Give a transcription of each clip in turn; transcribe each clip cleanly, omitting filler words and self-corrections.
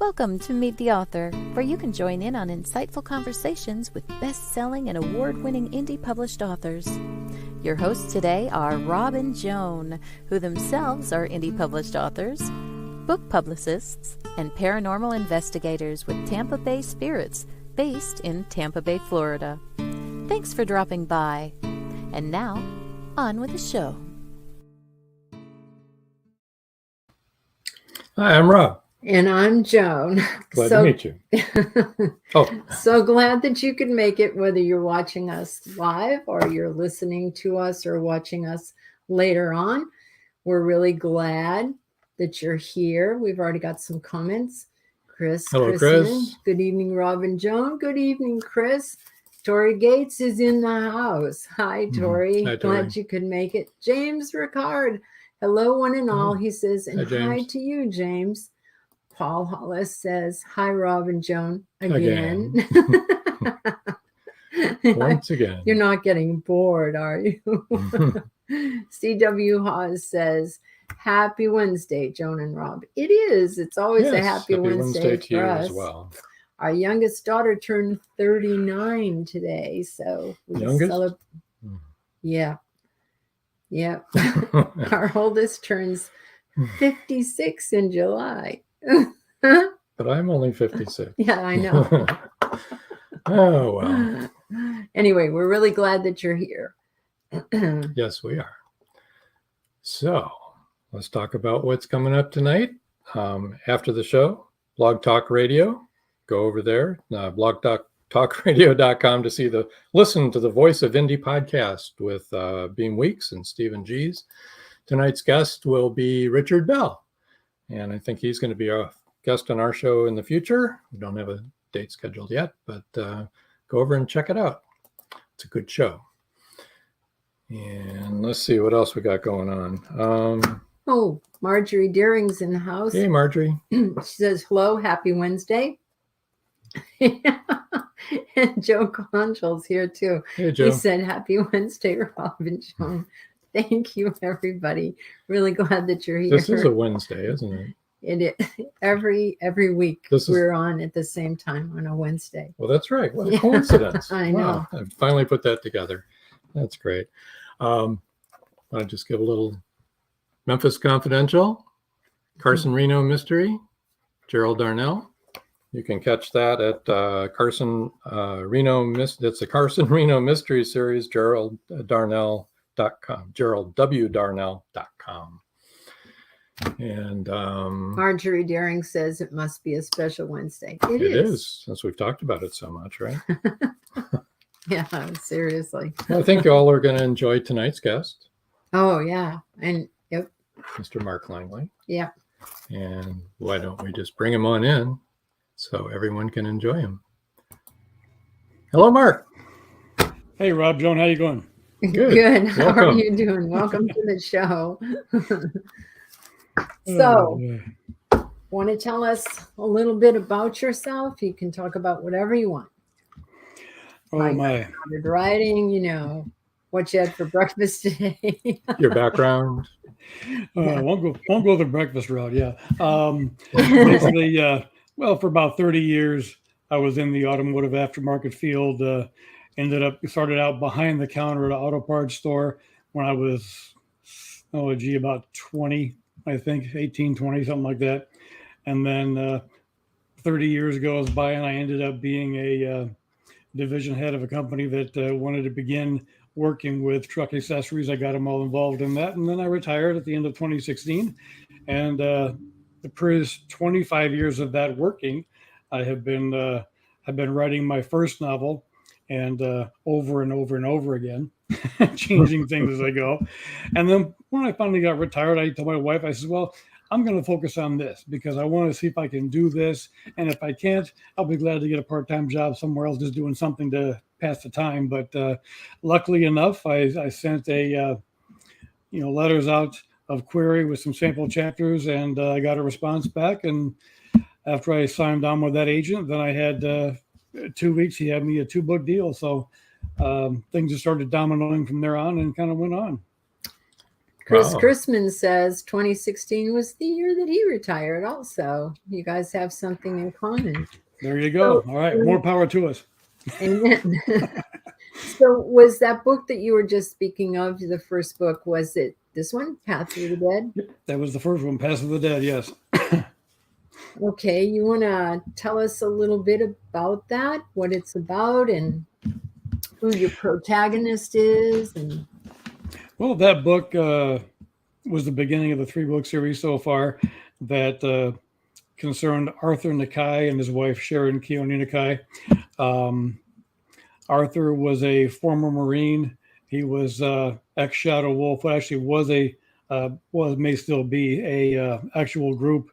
Welcome to Meet the Author, where you can join in on insightful conversations with best-selling and award-winning indie published authors. Your hosts today are Rob and Joan, who themselves are indie published authors, book publicists, and paranormal investigators with Tampa Bay Spirits, based in Tampa Bay, Florida. Thanks for dropping by. And now, on with the show. Hi, I'm Rob. And I'm Joan. Glad to meet you. So glad that you could make it, whether you're watching us live or you're listening to us or watching us later on. We're really glad that you're here. We've already got some comments. Hello, Chris. Good evening, Rob and Joan. Good evening, Chris. Tori Gates is in the house. Hi, Tori. Hi, Tori. Glad you could make it. James Ricard. Hello, one and all, he says. And hi to you, James. Paul Hollis says, hi, Rob and Joan, again. Once again. You're not getting bored, are you? C.W. Hawes says, happy Wednesday, Joan and Rob. It is. It's always a happy Wednesday to you for us. As well. Our youngest daughter turned 39 today, so we celebrate. Yeah. Our oldest turns 56 in July. But I'm only 56. Yeah, I know. Oh, well. Anyway, we're really glad that you're here. Yes, we are. So let's talk about what's coming up tonight. After the show, Blog Talk Radio. Go over there, blogtalkradio.com to listen to the Voice of Indie podcast with Beam Weeks and Stephen G's. Tonight's guest will be Richard Bell. And I think he's going to be a guest on our show in the future. We don't have a date scheduled yet, but go over and check it out. It's a good show. And let's see what else we got going on. Marjorie Deering's in the house. Hey, Marjorie. She says, hello, happy Wednesday. And Joe Conjul's here too. Hey, Joe. He said, happy Wednesday, Rob and Joan. Thank you, everybody. Really glad that you're here. This is a Wednesday, isn't it? It is. Every week we're on at the same time on a Wednesday. Well, that's right. What a coincidence. I know. I finally put that together. That's great. I'll just give a little Memphis Confidential, Carson Reno Mystery, Gerald Darnell. You can catch that at Carson Reno. It's a Carson Reno Mystery Series, GeraldWdarnell.com. And Marjorie Deering says it must be a special Wednesday. It is, since we've talked about it so much, right? Yeah, seriously. Well, I think you all are going to enjoy tonight's guest. Oh, yeah. And yep. Mr. Mark Langley. Yeah. And why don't we just bring him on in so everyone can enjoy him? Hello, Mark. Hey, Rob, Joan, how you going? Good. How are you doing? Welcome to the show. Want to tell us a little bit about yourself? You can talk about whatever you want. My. Started writing, what you had for breakfast today. Your background. Won't go the breakfast route. Yeah. Basically, for about 30 years, I was in the automotive aftermarket field. Started out behind the counter at an auto parts store when I was, about 20, I think, 18, 20, something like that. And then 30 years goes by and I ended up being a division head of a company that wanted to begin working with truck accessories. I got them all involved in that. And then I retired at the end of 2016. And the previous 25 years of that working, I have been writing my first novel, and over and over and over again, changing things as I go. And then when I finally got retired, I told my wife, I said, well, I'm going to focus on this because I want to see if I can do this. And if I can't, I'll be glad to get a part-time job somewhere else, just doing something to pass the time. But luckily enough, I sent letters out of query with some sample chapters, and I got a response back. And after I signed on with that agent, then I had 2 weeks, he had me a 2-book deal. So things just started dominoing from there on and kind of went on. Chris Wow. Chrisman says 2016 was the year that he retired also. You guys have something in common. There you go. All right. More power to us. Amen. So was that book that you were just speaking of, the first book, was it this one, Path Through the Dead? Yep, that was the first one, Path Through the Dead, yes. Okay, you want to tell us a little bit about that, what it's about, and who your protagonist is? And Well, that book was the beginning of the 3-book series so far that concerned Arthur Nakai and his wife, Sharon Keone Nakai. Arthur was a former Marine. He was ex-Shadow Wolf, actually may still be a actual group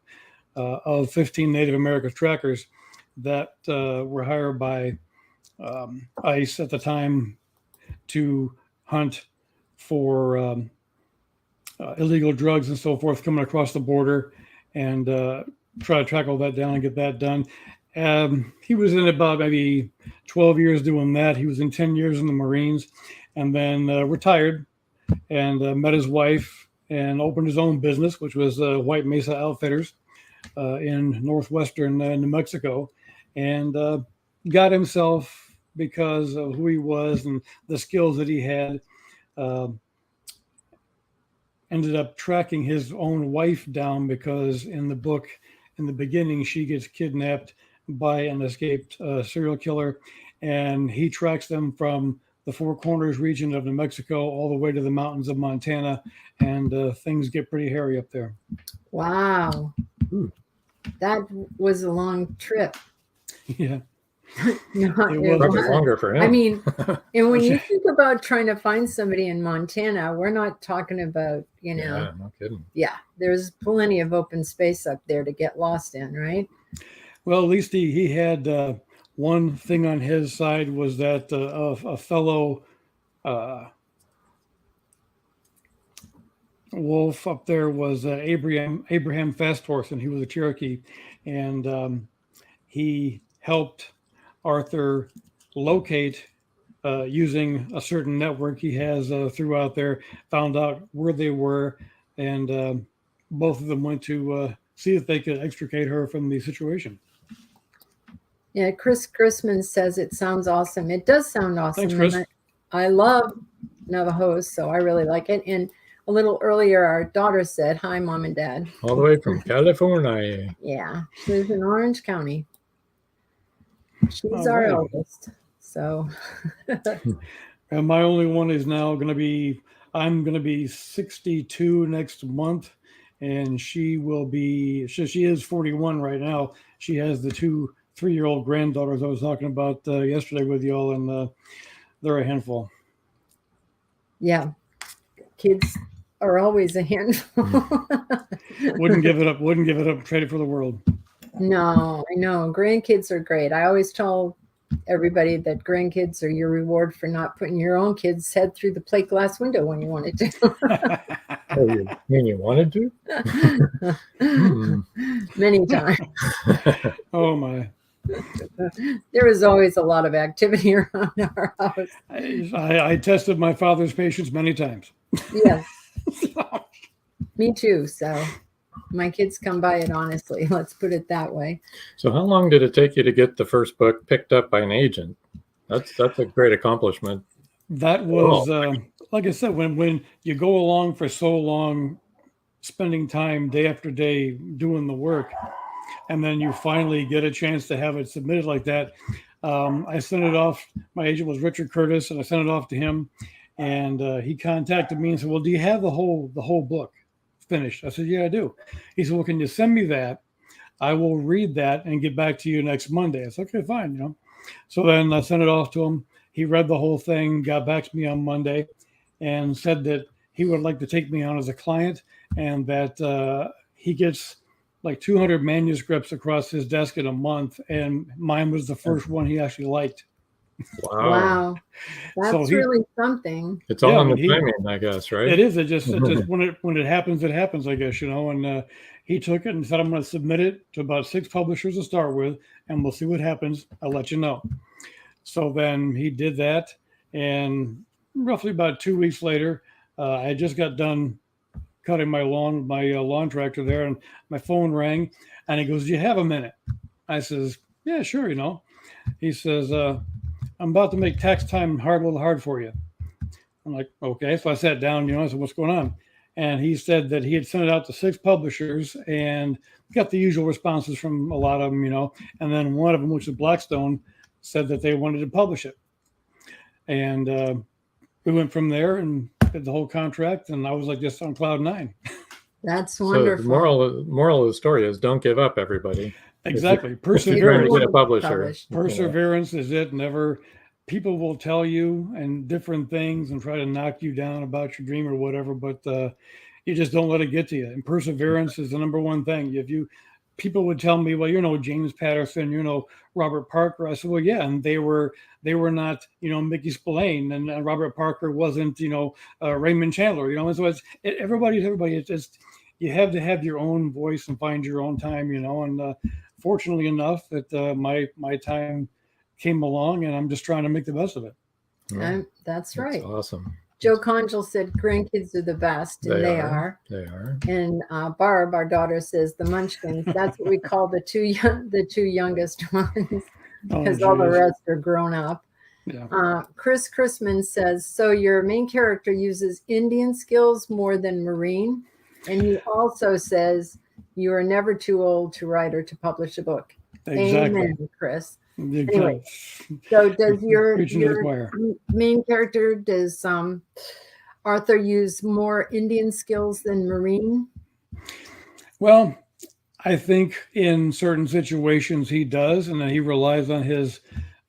of 15 Native American trackers that were hired by ICE at the time to hunt for illegal drugs and so forth coming across the border, and try to track all that down and get that done. He was in about maybe 12 years doing that. He was in 10 years in the Marines, and then retired and met his wife and opened his own business, which was White Mesa Outfitters in northwestern New Mexico, and got himself, because of who he was and the skills that he had, ended up tracking his own wife down, because in the book, in the beginning, she gets kidnapped by an escaped serial killer, and he tracks them from the Four Corners region of New Mexico all the way to the mountains of Montana, and things get pretty hairy up there. wow, that was a long trip. Yeah. No, It was. Probably longer for him. I mean, and when you think about trying to find somebody in Montana, we're not talking about, yeah, no kidding. yeah, there's plenty of open space up there to get lost in, right? Well, at least he had one thing on his side, was that a fellow wolf up there was Abraham Fasthorse, and he was a Cherokee, and he helped Arthur locate, using a certain network he has throughout there, found out where they were, and both of them went to see if they could extricate her from the situation. Yeah, Chris Chrisman says it sounds awesome. It does sound awesome. Thanks, Chris. And I love Navajos, so I really like it. And a little earlier, our daughter said, "Hi, Mom and Dad." All the way from California. Yeah, she lives in Orange County. She's All our right. eldest. So And my only one is now going to be, I'm going to be 62 next month, and she is 41 right now. She has the 2 3-year-old granddaughters I was talking about yesterday with y'all, and they're a handful. yeah, kids are always a handful. Wouldn't give it up, trade it for the world. No, I know. Grandkids are great. I always tell everybody that grandkids are your reward for not putting your own kid's head through the plate glass window when you wanted to. Oh, you mean you wanted to? Many times. Oh my. There was always a lot of activity around our house. I tested my father's patience many times. Yes. Me too. So my kids come by it honestly. Let's put it that way. So how long did it take you to get the first book picked up by an agent? That's a great accomplishment. That was, like I said, when you go along for so long, spending time day after day doing the work, and then you finally get a chance to have it submitted like that. I sent it off. My agent was Richard Curtis, and I sent it off to him, and he contacted me and said, "Well, do you have the whole book finished?" I said, "Yeah, I do." He said, "Well, can you send me that? I will read that and get back to you next Monday." I said, "Okay, fine." So then I sent it off to him. He read the whole thing, got back to me on Monday, and said that he would like to take me on as a client, and that he gets like 200 manuscripts across his desk in a month, and mine was the first one he actually liked. Wow. That's really something. It's all in the timing, I guess, right? It is. It just when it happens, I guess, and he took it and said, "I'm going to submit it to about 6 publishers to start with, and we'll see what happens. I'll let you know." So then he did that, and roughly about 2 weeks later, I just got done cutting my lawn, lawn tractor there, and my phone rang, and he goes, "Do you have a minute?" I says, "Yeah, sure." He says, "I'm about to make tax time a little hard for you." I'm like, "Okay." So I sat down, I said, "What's going on?" And he said that he had sent it out to 6 publishers and got the usual responses from a lot of them, and then one of them, which is Blackstone, said that they wanted to publish it. And we went from there and did the whole contract, and I was like just on cloud 9. That's wonderful. So the moral of the story is don't give up, everybody. Exactly. Perseverance. Get a publisher. Perseverance is it. Never. People will tell you and different things and try to knock you down about your dream or whatever, but you just don't let it get to you. And perseverance is the number one thing. People would tell me, well, James Patterson, Robert Parker. I said, well, yeah, and they were not, Mickey Spillane, and Robert Parker wasn't, Raymond Chandler, and so everybody's everybody. It's just you have to have your own voice and find your own time, and fortunately enough that my time came along, and I'm just trying to make the best of it. That's right. That's awesome. Joe Conjal said grandkids are the best, and they are. They are. And Barb, our daughter, says the Munchkins. That's what we call the two youngest ones, because all the rest are grown up. Yeah. Chris Chrisman says, so your main character uses Indian skills more than Marine, and he also says you are never too old to write or to publish a book. Exactly. Amen, Chris. Anyway, so does your main character, does Arthur use more Indian skills than Marine? Well, I think in certain situations he does, and then he relies on his,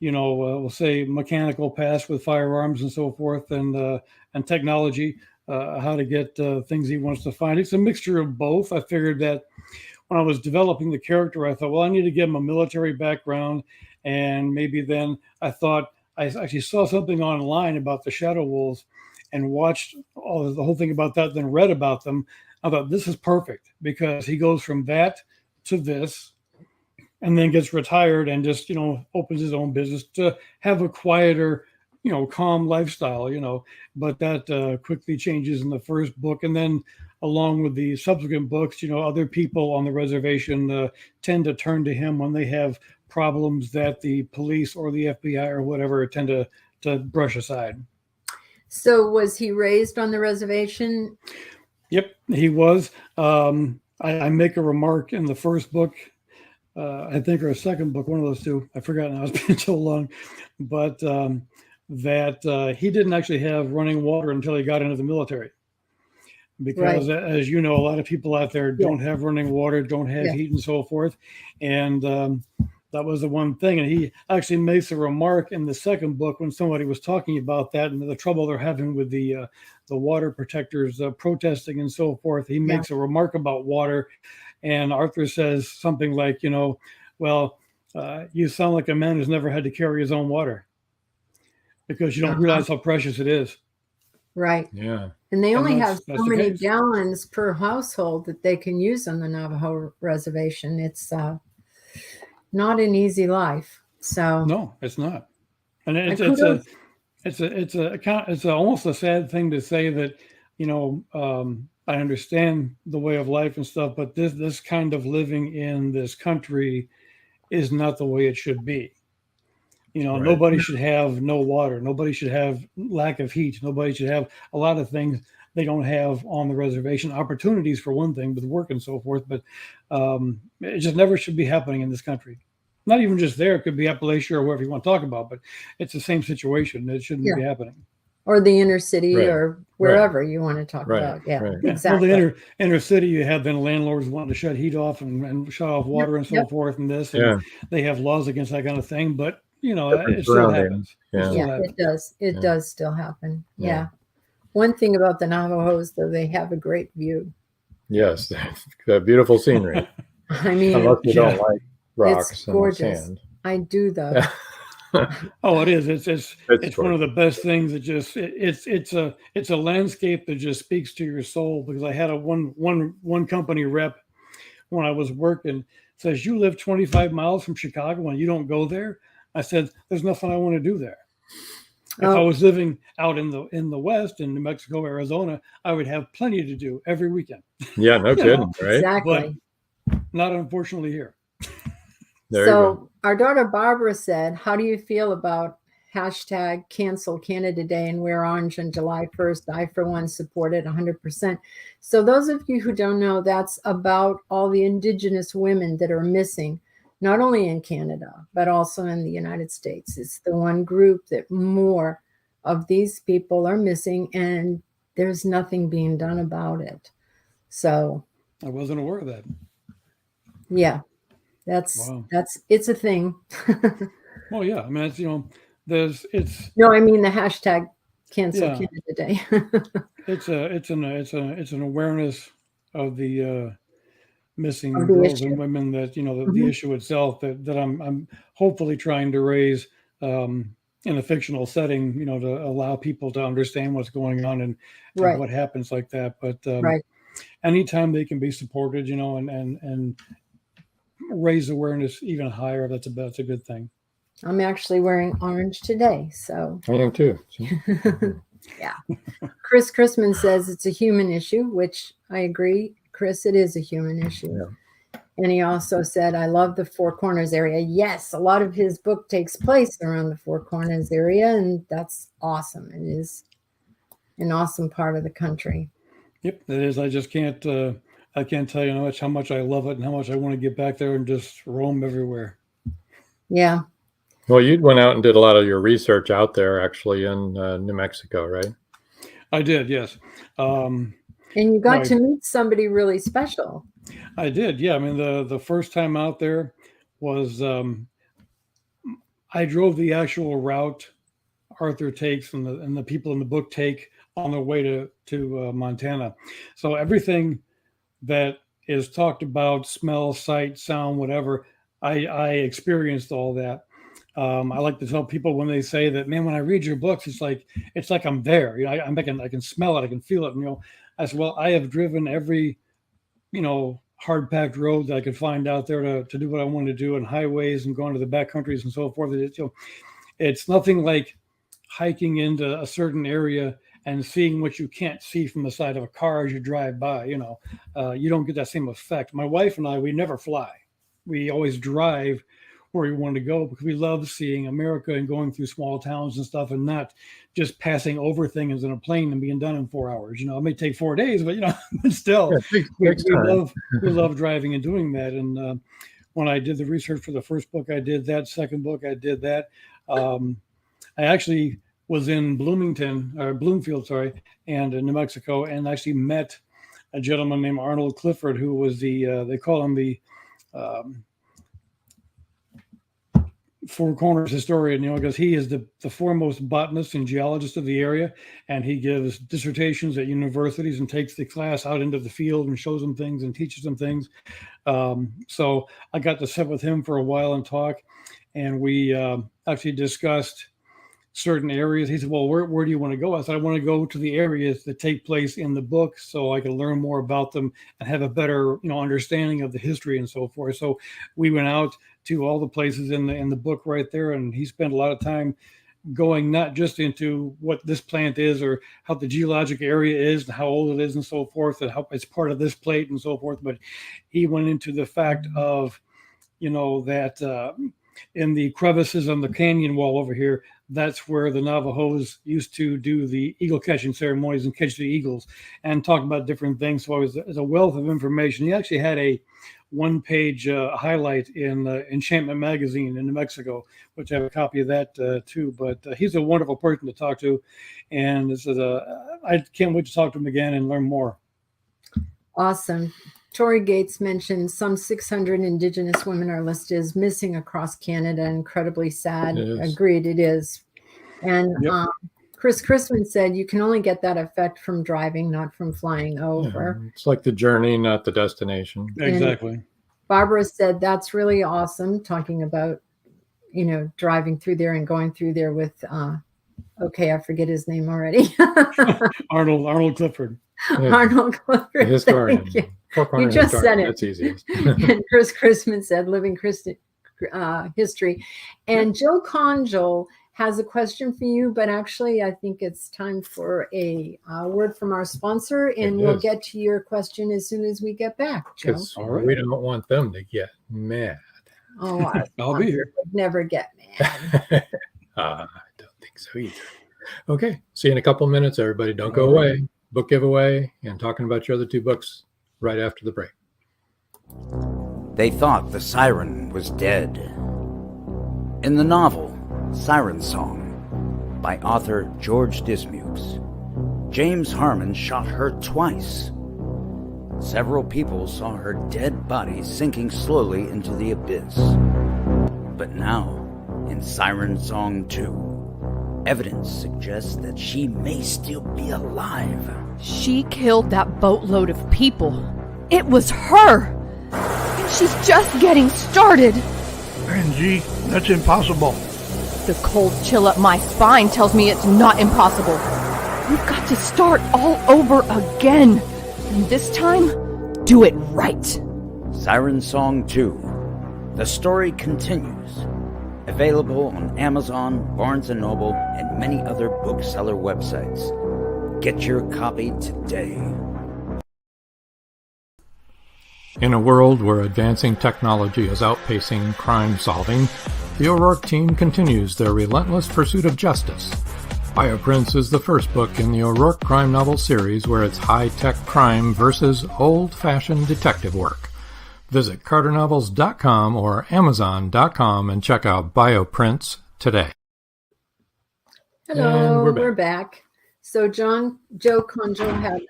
we'll say mechanical past with firearms and so forth, and technology, how to get things he wants to find. It's a mixture of both. I figured that when I was developing the character, I thought, well, I need to give him a military background. And maybe then I thought, I actually saw something online about the Shadow Wolves and watched the whole thing about that, then read about them. I thought, this is perfect, because he goes from that to this and then gets retired and just, opens his own business to have a quieter, calm lifestyle, but that quickly changes in the first book. And then along with the subsequent books, other people on the reservation tend to turn to him when they have problems that the police or the FBI or whatever tend to brush aside. So was he raised on the reservation? Yep, he was. I make a remark in the first book, I think, or a second book, one of those two. I forgot now, it's been so long. But that he didn't actually have running water until he got into the military. Because, as you know, a lot of people out there don't have running water, don't have heat and so forth. And that was the one thing. And he actually makes a remark in the second book when somebody was talking about that and the trouble they're having with the water protectors protesting and so forth. He makes a remark about water. And Arthur says something like, well, you sound like a man who's never had to carry his own water, because you don't realize how precious it is. Right. Yeah. And they only have so many gallons per household that they can use on the Navajo reservation. It's not an easy life. So no, it's not. And it's almost a sad thing to say that, I understand the way of life and stuff, but this kind of living in this country is not the way it should be. Nobody should have no water. Nobody should have lack of heat. Nobody should have a lot of things they don't have on the reservation. Opportunities, for one thing, with work and so forth. But it just never should be happening in this country. Not even just there. It could be Appalachia or wherever you want to talk about. But it's the same situation. It shouldn't be happening. Or the inner city or wherever you want to talk about. Yeah, exactly. Well, the inner city, you have then landlords wanting to shut heat off and shut off water and so forth and this. And they have laws against that kind of thing. But it still happens. It does. It does still happen. Yeah. One thing about the Navajos, though, they have a great view. Yes, the beautiful scenery. I mean, unless you don't like rocks it's gorgeous. And sand. I do, though. Oh, it is. It's one of the best things. That just it's a landscape that just speaks to your soul. Because I had one company rep when I was working says, you live 25 miles from Chicago and you don't go there. I said, there's nothing I want to do there. If I was living out in the West, in New Mexico, Arizona, I would have plenty to do every weekend. Yeah, no kidding, right? Exactly. But not unfortunately here. There you go. Our daughter Barbara said, how do you feel about hashtag cancel Canada Day and wear orange on July 1st? I, for one, support it 100%. So those of you who don't know, that's about all the Indigenous women that are missing, not only in Canada, but also in the United States. It's the one group that more of these people are missing, and there's nothing being done about it. So I wasn't aware of that. Yeah, it's a thing. Well, yeah, I mean, it's, no, I mean the hashtag cancel Canada Day. it's an awareness of the missing girls and women, that the issue itself that I'm hopefully trying to raise in a fictional setting, to allow people to understand what's going on and what happens like that. But anytime they can be supported, and raise awareness even higher, that's a good thing. I'm actually wearing orange today, so I am too. Yeah. Chris Chrisman says it's a human issue, which I agree. Chris, it is a human issue. Yeah. And he also said, I love the Four Corners area. Yes, a lot of his book takes place around the Four Corners area, and that's awesome. It is an awesome part of the country. Yep, it is. I just can't I can't tell you how much I love it and how much I want to get back there and just roam everywhere. Yeah. Well, you went out and did a lot of your research out there, actually, in New Mexico, right? I did, yes. And you got to meet somebody really special. I did, yeah. I mean, the first time out there was I drove the actual route Arthur takes and the people in the book take on their way to Montana. So everything that is talked about, smell, sight, sound, whatever, I experienced all that. I like to tell people when they say that, man, when I read your books, it's like I'm there. I can smell it, I can feel it. I said, well, I have driven every, hard packed road that I could find out there to do what I want to do, and highways and going to the back countries and so forth. It's nothing like hiking into a certain area and seeing what you can't see from the side of a car as you drive by. You don't get that same effect. My wife and I, we never fly. We always drive where we want to go because we love seeing America and going through small towns and stuff, and not just passing over things in a plane and being done in 4 hours. It may take 4 days, but still, we love driving and doing that. And when I did the research for the first book, I did that. Second book, I did that. I actually was in Bloomfield, and in New Mexico, and actually met a gentleman named Arnold Clifford, who was they call him the Four Corners historian, because he is the foremost botanist and geologist of the area, and he gives dissertations at universities and takes the class out into the field and shows them things and teaches them things. So I got to sit with him for a while and talk, and we actually discussed certain areas. He said, well, where do you want to go? I said, I want to go to the areas that take place in the book so I can learn more about them and have a better, understanding of the history and so forth. So we went out to all the places in the book right there, and he spent a lot of time going not just into what this plant is or how the geologic area is and how old it is and so forth and how it's part of this plate and so forth, but he went into the fact of, that in the crevices on the canyon wall over here, that's where the Navajos used to do the eagle catching ceremonies and catch the eagles, and talk about different things. So it was a wealth of information. He actually had a one-page highlight in Enchantment magazine in New Mexico, which I have a copy of that too. But he's a wonderful person to talk to, and I can't wait to talk to him again and learn more. Awesome. Tori Gates mentioned some 600 Indigenous women are listed as missing across Canada. Incredibly sad. Agreed, it is. And yep. Chris Chrisman said you can only get that effect from driving, not from flying over. Yeah, it's like the journey, not the destination. Exactly. And Barbara said that's really awesome, talking about, driving through there and going through there with, I forget his name already. Arnold Clifford. Yeah. Arnold Clifford. Historian. You just said it. That's easiest. And Chris Chrisman said living history. And Joe Conjol has a question for you, but actually I think it's time for a word from our sponsor, and we'll get to your question as soon as we get back, Joe. Because we don't want them to get mad. Oh, our I'll be here. would never get mad. I don't think so either. Okay, see you in a couple minutes, everybody. Don't go away. Book giveaway and talking about your other 2 books right after the break. They thought the siren was dead. In the novel Siren Song by author George Dismukes, James Harmon shot her twice. Several people saw her dead body sinking slowly into the abyss. But now, in Siren Song 2, evidence suggests that she may still be alive. She killed that boatload of people. It was her! And she's just getting started! Angie, that's impossible. The cold chill up my spine tells me it's not impossible. We've got to start all over again. And this time, do it right. Siren Song 2. The story continues. Available on Amazon, Barnes & Noble, and many other bookseller websites. Get your copy today. In a world where advancing technology is outpacing crime solving, the O'Rourke team continues their relentless pursuit of justice. Bioprints is the first book in the O'Rourke crime novel series where it's high-tech crime versus old-fashioned detective work. Visit carternovels.com or amazon.com and check out Bioprints today. Hello, we're back. So Joe Conjo had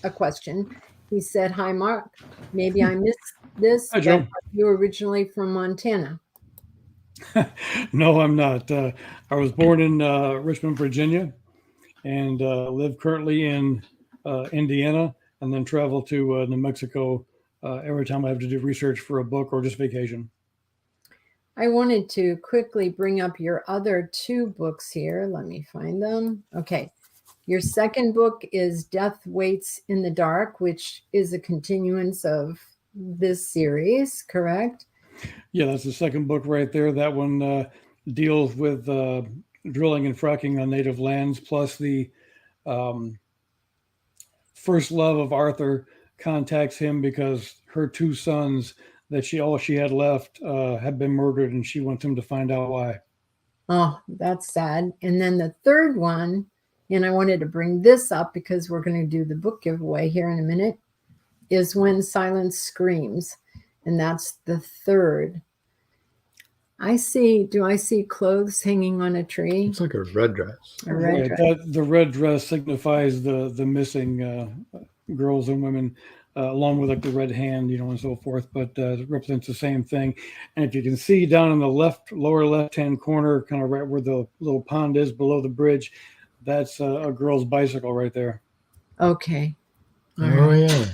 a question. He said, "Hi, Mark. Maybe I missed this. Hi, Joe. You were originally from Montana." No, I'm not. I was born in Richmond, Virginia, and live currently in Indiana, and then travel to New Mexico every time I have to do research for a book or just vacation. I wanted to quickly bring up your other 2 books here. Let me find them. Okay. Your second book is Death Waits in the Dark, which is a continuance of this series, correct? Yeah, that's the second book right there. That one deals with drilling and fracking on native lands, plus the first love of Arthur contacts him because her 2 sons that all she had left had been murdered, and she wants him to find out why. Oh, that's sad. And then the third one, and I wanted to bring this up because we're going to do the book giveaway here in a minute, is When Silence Screams. And that's the third. Do I see clothes hanging on a tree? It's like a red dress. A red dress. The red dress signifies the missing girls and women, along with like the red hand, and so forth, but it represents the same thing. And if you can see down in the lower left-hand corner, kind of right where the little pond is below the bridge, that's a girl's bicycle right there. Okay. Oh, yeah.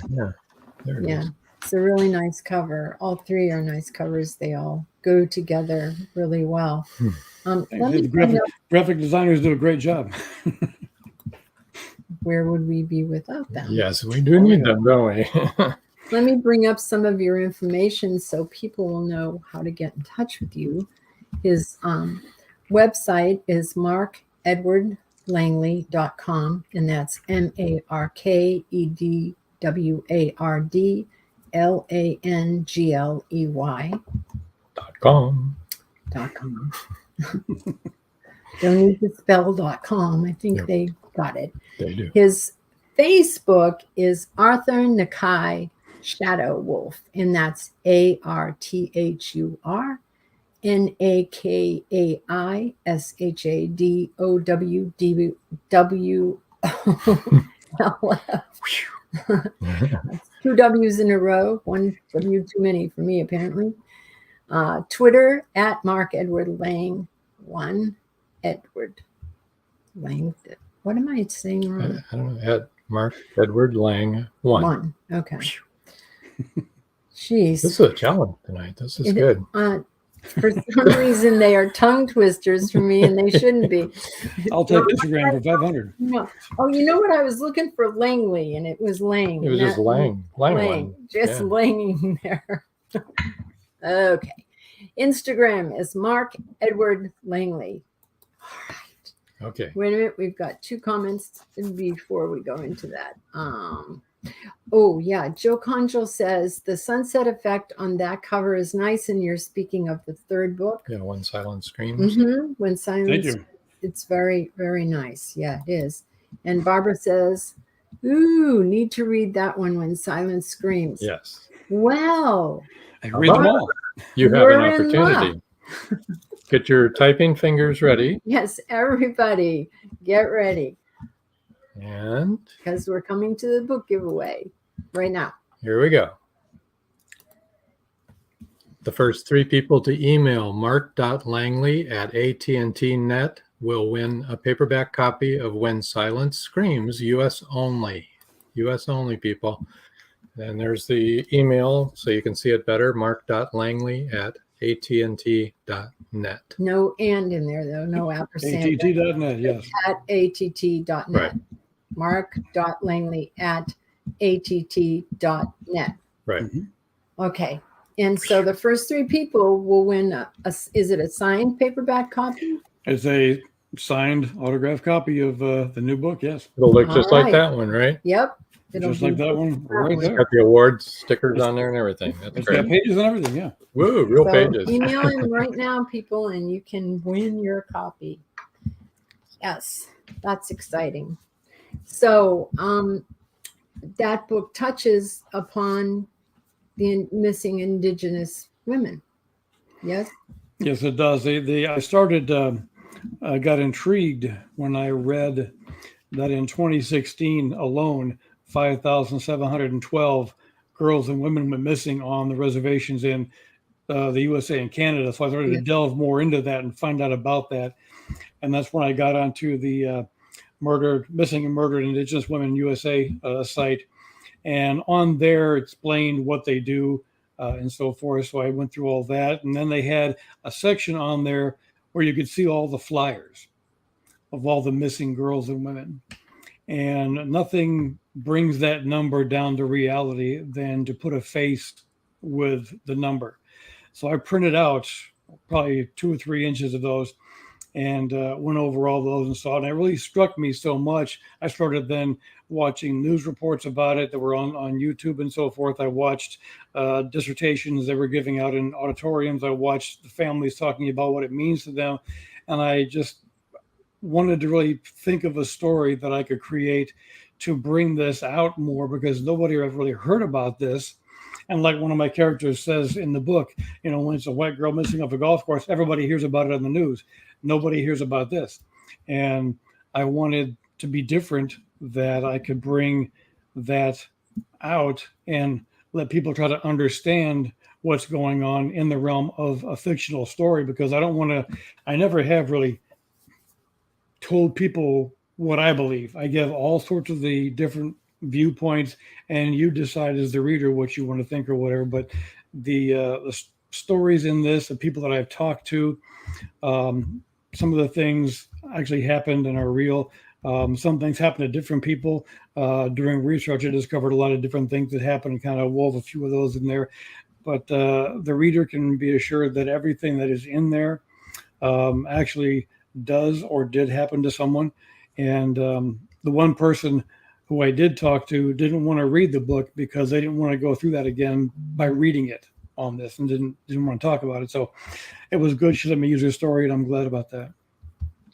There it is. It's a really nice cover. All 3 are nice covers. They all go together really well. The graphic designers do a great job. Where would we be without them? Yes, we do need them, don't we? Let me bring up some of your information so people will know how to get in touch with you. His website is markedwardlangley.com, and that's .com. Don't need to spell .com. I think they got it. They do. His Facebook is Arthur Nakai Shadow Wolf, and that's ArthurNakai ShadowWolf. 2 W's in a row. 1 W too many for me, apparently. Twitter at Mark Edward Lang 1. Edward Lang. What am I saying wrong? I don't know. At Mark Edward Lang 1. Okay. Jeez. This is a challenge tonight. This is good. For some reason, they are tongue twisters for me, and they shouldn't be. I'll take Instagram for 500. No. Oh, you know what? I was looking for Langley, and it was Lang. It was just Lang. Lang. Just Lang there. Okay. Instagram is Mark Edward Langley. All right. Okay. Wait a minute. We've got 2 comments before we go into that. Oh, yeah. Joe Conjal says the sunset effect on that cover is nice. And you're speaking of the 3rd book. Yeah, When Silence Screams. When Silence. Thank you. It's very, very nice. Yeah, it is. And Barbara says, ooh, need to read that one, When Silence Screams. Yes. Well, I read them all. You have We're an in opportunity. Get your typing fingers ready. yes, everybody, get ready And because we're coming to the book giveaway right now. here we go. The first 3 people to email mark.langley@AT&T.net will win a paperback copy of When Silence Screams, U.S. only. U.S. only, people. And there's the email so you can see it better, mark.langley@AT&T.net. No and in there, though. No ampersand. ATT.net, yes. At ATT.net. Right. Mark.langley@ATT.net. Right. Okay. And so the first 3 people will win is it a signed paperback copy? It's a signed autographed copy of the new book, yes. It'll look just All like right. that one, right? Yep. Just like that one right It's there. got the awards stickers on there and everything. That's It's got great. pages and everything, yeah. Woo, real So pages. email him right now, people, and you can win your copy. Yes, that's exciting. So that book touches upon the missing Indigenous women. Yes? Yes, it does. I started, I got intrigued when I read that in 2016 alone, 5,712 girls and women went missing on the reservations in the USA and Canada. So I started to delve more into that and find out about that. And that's when I got onto the Missing and Murdered Indigenous Women USA site. And on there explained what they do and so forth. So I went through all that. And then they had a section on there where you could see all the flyers of all the missing girls and women. And nothing brings that number down to reality than to put a face with the number. So I printed out probably 2 or 3 inches of those and went over all those and saw it. And it really struck me so much. I started then watching news reports about it that were on YouTube and so forth. I watched dissertations they were giving out in auditoriums. I watched the families talking about what it means to them. And I just wanted to really think of a story that I could create to bring this out more because nobody ever really heard about this. And like one of my characters says in the book, you know, when it's a white girl missing off a golf course, everybody hears about it on the news. Nobody hears about this. And I wanted to be different, that I could bring that out and let people try to understand what's going on in the realm of a fictional story, because I never have really told people what I believe. I give all sorts of the different viewpoints and you decide as the reader what you want to think or whatever. But the stories in this, the people that I've talked to, some of the things actually happened and are real. Some things happen to different people. During research, I discovered a lot of different things that happened and kind of wove a few of those in there. But the reader can be assured that everything that is in there actually does or did happen to someone. And the one person who I did talk to didn't want to read the book because they didn't want to go through that again by reading it on this and didn't want to talk about it. So it was good. She let me use her story, and I'm glad about that.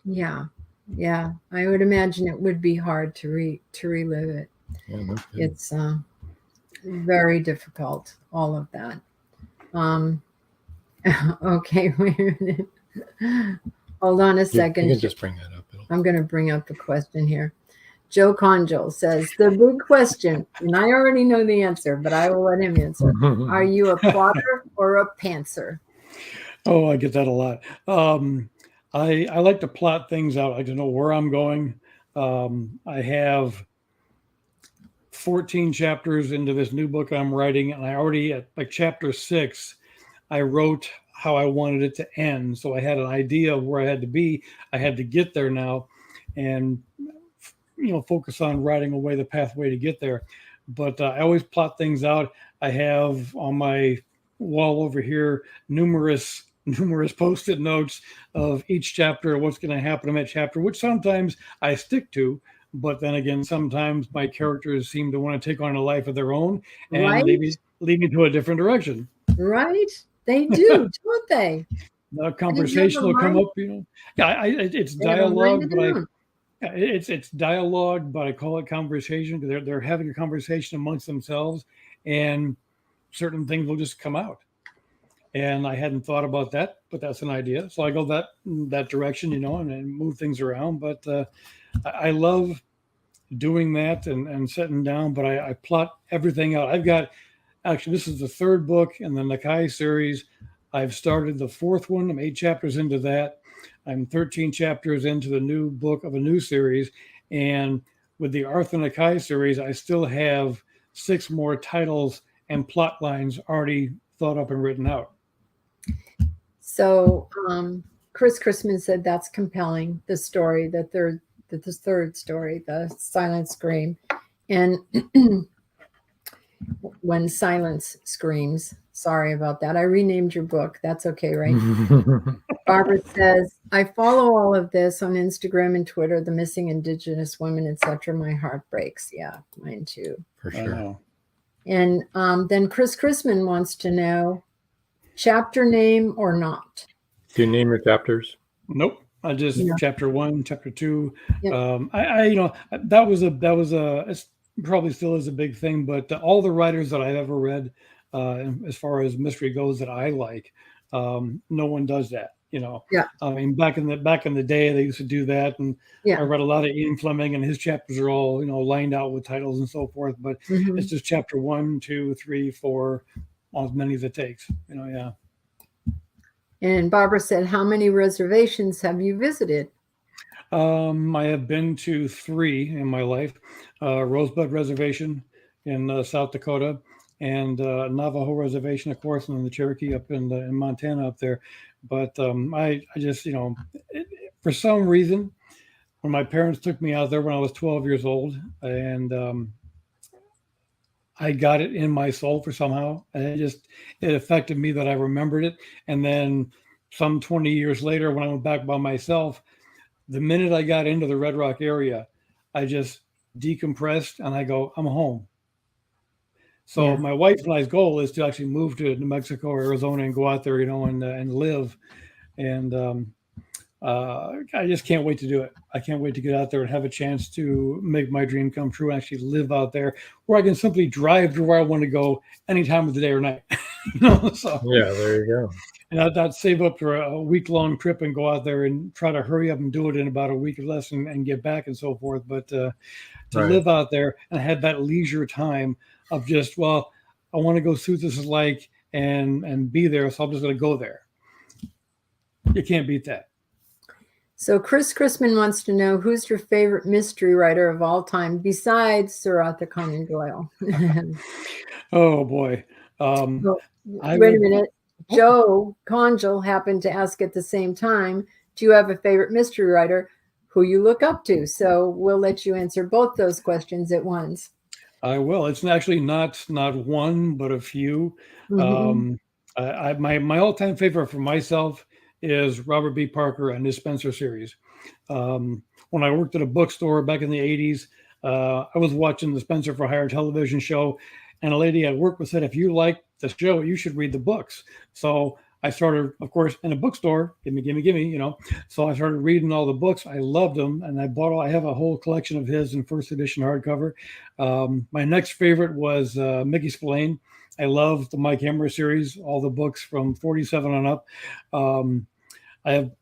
Yeah. Yeah. I would imagine it would be hard to relive it. Yeah, no kidding. It's very difficult, all of that. Okay, wait a minute. Hold on a second. You can just bring that up. I'm going to bring up a question here. Joe Conjal says, the big question, and I already know the answer, but I will let him answer. Are you a plotter or a pantser? Oh, I get that a lot. I like to plot things out. I like to know where I'm going. I have 14 chapters into this new book I'm writing, and I already at like chapter 6, I wrote how I wanted it to end. So I had an idea of where I had to be. I had to get there now, and focus on writing away the pathway to get there. But I always plot things out. I have on my wall over here numerous post-it notes of each chapter, what's going to happen in that chapter, which sometimes I stick to, but then again, sometimes my characters seem to want to take on a life of their own and Right? lead me to a different direction. Right? They do, don't they? The conversation will come up, Yeah, it's dialogue, but it's dialogue, but I call it conversation because they're having a conversation amongst themselves, and certain things will just come out. And I hadn't thought about that, but that's an idea. So I go that direction, and move things around. But I love doing that and sitting down, but I plot everything out. Actually, this is the third book in the Nakai series. I've started the fourth one. I'm 8 chapters into that. I'm 13 chapters into the new book of a new series. And with the Arthur Nakai series, I still have 6 more titles and plot lines already thought up and written out. So Chris Chrisman said that's compelling, the story, the third story, the Silent Scream. And When Silence Screams. Sorry about that. I renamed your book. That's okay, right? Barbara says, I follow all of this on Instagram and Twitter, the missing Indigenous women, etc. My heart breaks. Yeah, mine too. For sure. And then Chris Chrisman wants to know, chapter name or not? Do you name your chapters? Nope. I just chapter 1, chapter 2. Yep. That was it probably still is a big thing, but all the writers that I've ever read, as far as mystery goes, that I like, no one does that. Yeah. I mean, back in the day, they used to do that, and I read a lot of Ian Fleming, and his chapters are all lined out with titles and so forth. But it's just chapter 1, 2, 3, 4, as many as it takes. Yeah. And Barbara said, how many reservations have you visited? I have been to 3 in my life. Rosebud Reservation in South Dakota, and Navajo Reservation, of course, and then the Cherokee up in Montana up there. But I just, for some reason, when my parents took me out there when I was 12 years old, and I got it in my soul for somehow, and it affected me that I remembered it. And then some 20 years later, when I went back by myself, the minute I got into the Red Rock area, I just decompressed and I go, I'm home. So my wife and I's goal is to actually move to New Mexico or Arizona and go out there, and live. And I just can't wait to do it. I can't wait to get out there and have a chance to make my dream come true and actually live out there where I can simply drive to where I want to go any time of the day or night. So yeah, there you go. And I'd save up for a week-long trip and go out there and try to hurry up and do it in about a week or less and get back and so forth. But to live out there and have that leisure time of just, I want to go see what this is like and be there, so I'm just going to go there. You can't beat that. So Chris Chrisman wants to know, who's your favorite mystery writer of all time besides Sir Arthur Conan Doyle? Oh, boy. Wait a minute. Joe Conjal happened to ask at the same time, do you have a favorite mystery writer who you look up to? So we'll let you answer both those questions at once. I will. It's actually not one, but a few. My all-time favorite for myself is Robert B. Parker and his Spencer series. When I worked at a bookstore back in the 80s, I was watching the Spencer for Hire television show, and a lady at work said, if you like the show, you should read the books. So I started, of course, in a bookstore, gimme. So I started reading all the books. I loved them, and I have a whole collection of his in first edition hardcover. My next favorite was Mickey Spillane. I love the Mike Hammer series, all the books from 47 on up. I have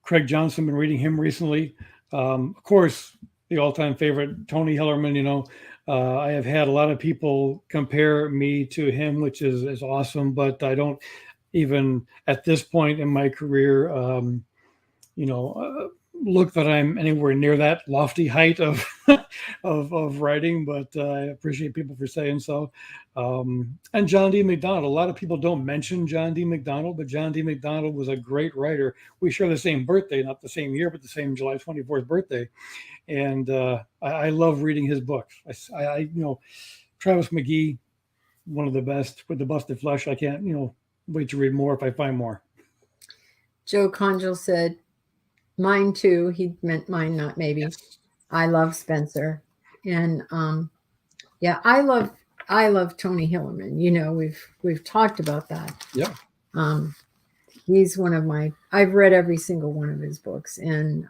Craig Johnson, been reading him recently. Of course, the all-time favorite, Tony Hillerman, I have had a lot of people compare me to him, which is awesome, but I don't even at this point in my career, look that I'm anywhere near that lofty height of of writing, but I appreciate people for saying so. And John D. McDonald. A lot of people don't mention John D. McDonald, but John D. McDonald was a great writer. We share the same birthday, not the same year, but the same July 24th birthday. And I love reading his books. I Travis McGee, one of the best with the busted flesh. I can't, wait to read more if I find more. Joe Conjal said, mine too. He meant mine, not maybe. Yes. I love Spencer. And yeah, I love Tony Hillerman. We've talked about that. Yeah. He's one of I've read every single one of his books, and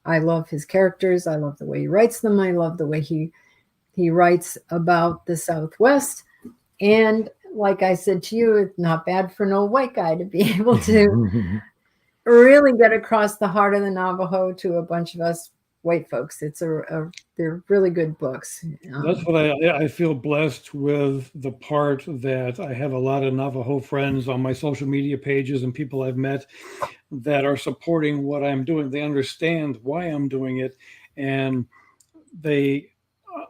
I love his characters. I love the way he writes them. I love the way he writes about the Southwest. And like I said to you, it's not bad for an old white guy to be able to really get across the heart of the Navajo to a bunch of us white folks. They're really good books. That's what I feel blessed with, the part that I have a lot of Navajo friends on my social media pages and people I've met that are supporting what I'm doing. They understand why I'm doing it, and they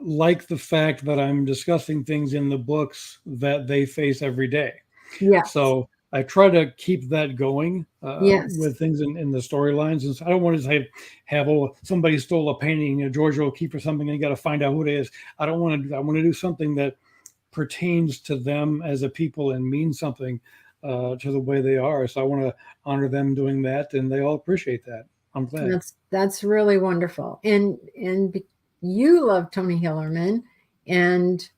like the fact that I'm discussing things in the books that they face every day. Yeah. So I try to keep that going with things in the storylines. And so I don't want to have somebody stole a painting, Georgia O'Keeffe or something, and you got to find out who it is. I don't want to do that. I want to do something that pertains to them as a people and means something to the way they are. So I want to honor them doing that, and they all appreciate that. I'm glad. That's really wonderful. And you love Tony Hillerman, and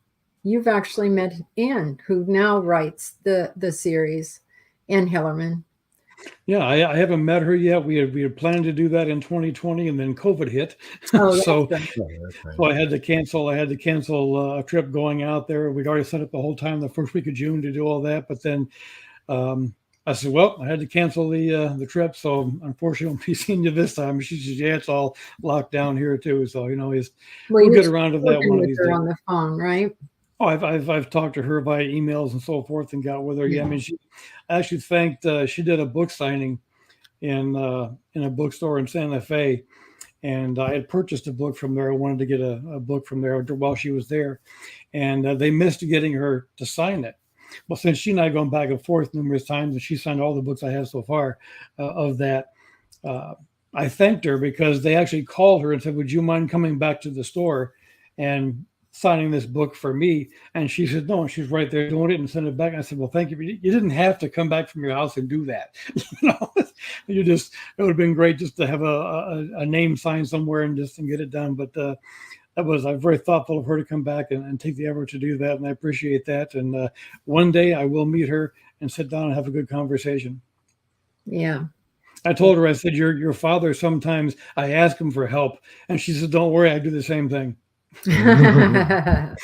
you've actually met Ann, who now writes the series, Ann Hillerman. Yeah, I haven't met her yet. We had planned to do that in 2020, and then COVID hit. So I had to cancel. A trip going out there. We'd already set up the whole time the first week of June to do all that, but then I said, well, I had to cancel the trip, so unfortunately, I won't be seeing you this time. She says, yeah, it's all locked down here too. So we'll get around to that one of these days. On the phone, right? Oh, I've talked to her via emails and so forth, and got with her. Yeah, I mean, I actually thanked. She did a book signing in a bookstore in Santa Fe, and I had purchased a book from there. I wanted to get a book from there while she was there, and they missed getting her to sign it. Well, since she and I have gone back and forth numerous times, and she signed all the books I have so far of that, I thanked her because they actually called her and said, would you mind coming back to the store and signing this book for me? And she said, no, and she's right there doing it and sent it back. And I said, well, thank you. You didn't have to come back from your house and do that. It would have been great just to have a name signed somewhere and get it done. But I was very thoughtful of her to come back and take the effort to do that. And I appreciate that. And one day I will meet her and sit down and have a good conversation. Yeah. I told her, I said, your father, sometimes I ask him for help. And she said, don't worry, I do the same thing. Yeah.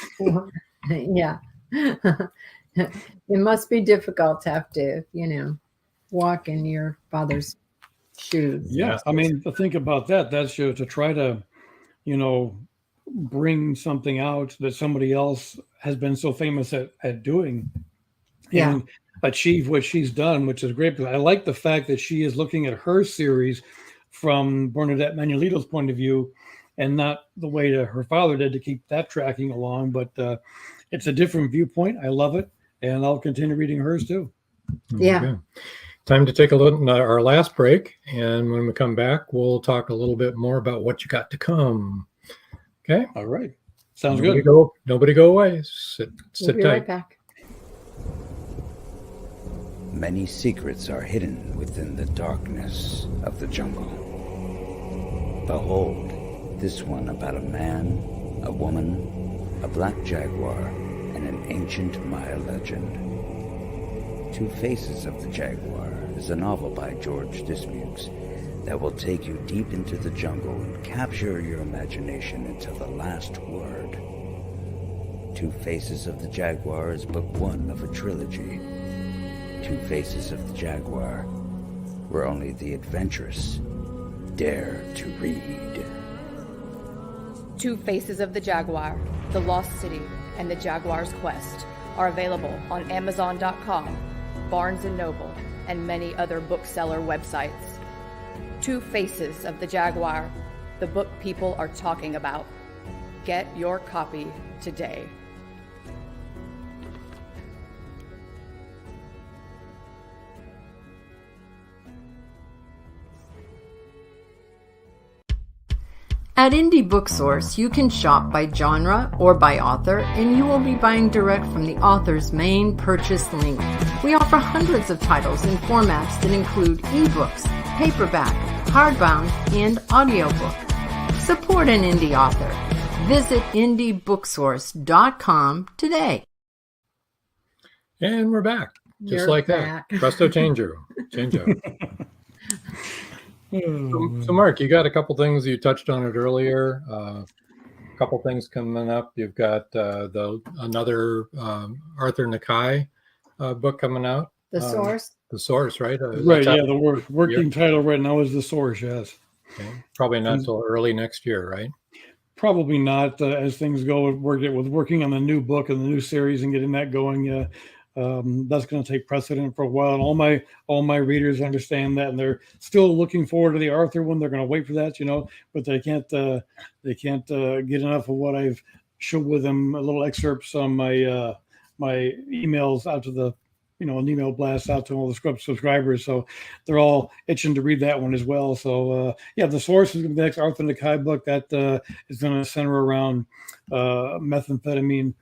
It must be difficult to have to, walk in your father's shoes. Yeah. I mean, to think about that, that's to try to, bring something out that somebody else has been so famous at doing and achieve what she's done, which is great. But I like the fact that she is looking at her series from Bernadette Manuelito's point of view, and not the way that her father did to keep that tracking along. But it's a different viewpoint. I love it. And I'll continue reading hers too. Yeah. Okay. Time to take a look at our last break. And when we come back, we'll talk a little bit more about what you got to come. Okay. All right. Sounds Nobody good. Nobody go away. Sit We'll be tight. right back. Many secrets are hidden within the darkness of the jungle. Behold, this one about a man, a woman, a black jaguar, and an ancient Maya legend. Two Faces of the Jaguar is a novel by George Dismukes that will take you deep into the jungle and capture your imagination until the last word. Two Faces of the Jaguar is book one of a trilogy. Two Faces of the Jaguar, where only the adventurous dare to read. Two Faces of the Jaguar, The Lost City, and The Jaguar's Quest are available on Amazon.com, Barnes & Noble, and many other bookseller websites. Two Faces of the Jaguar, the book people are talking about. Get your copy today. At Indie Booksource, you can shop by genre or by author, and you will be buying direct from the author's main purchase link. We offer hundreds of titles in formats that include ebooks, paperback, hardbound, and audiobook. Support an indie author. Visit indiebooksource.com today. And we're back. Just You're like back. that. Presto changeo. So, Mark, you got a couple things. You touched on it earlier. A couple things coming up. You've got another Arthur Nakai book coming out. The Source? The Source, right? Right, yeah. The working title right now is The Source, yes. Okay. Probably not until early next year, right? Probably not as things go with working on the new book and the new series and getting that going. That's going to take precedent for a while, and all my readers understand that, and they're still looking forward to the Arthur one. They're going to wait for that, but they can't get enough of what I've showed with them. A little excerpts on my my emails out to the an email blast out to all the subscribers, so they're all itching to read that one as well. So The Source is going to be the next Arthur Nakai book that is going to center around methamphetamine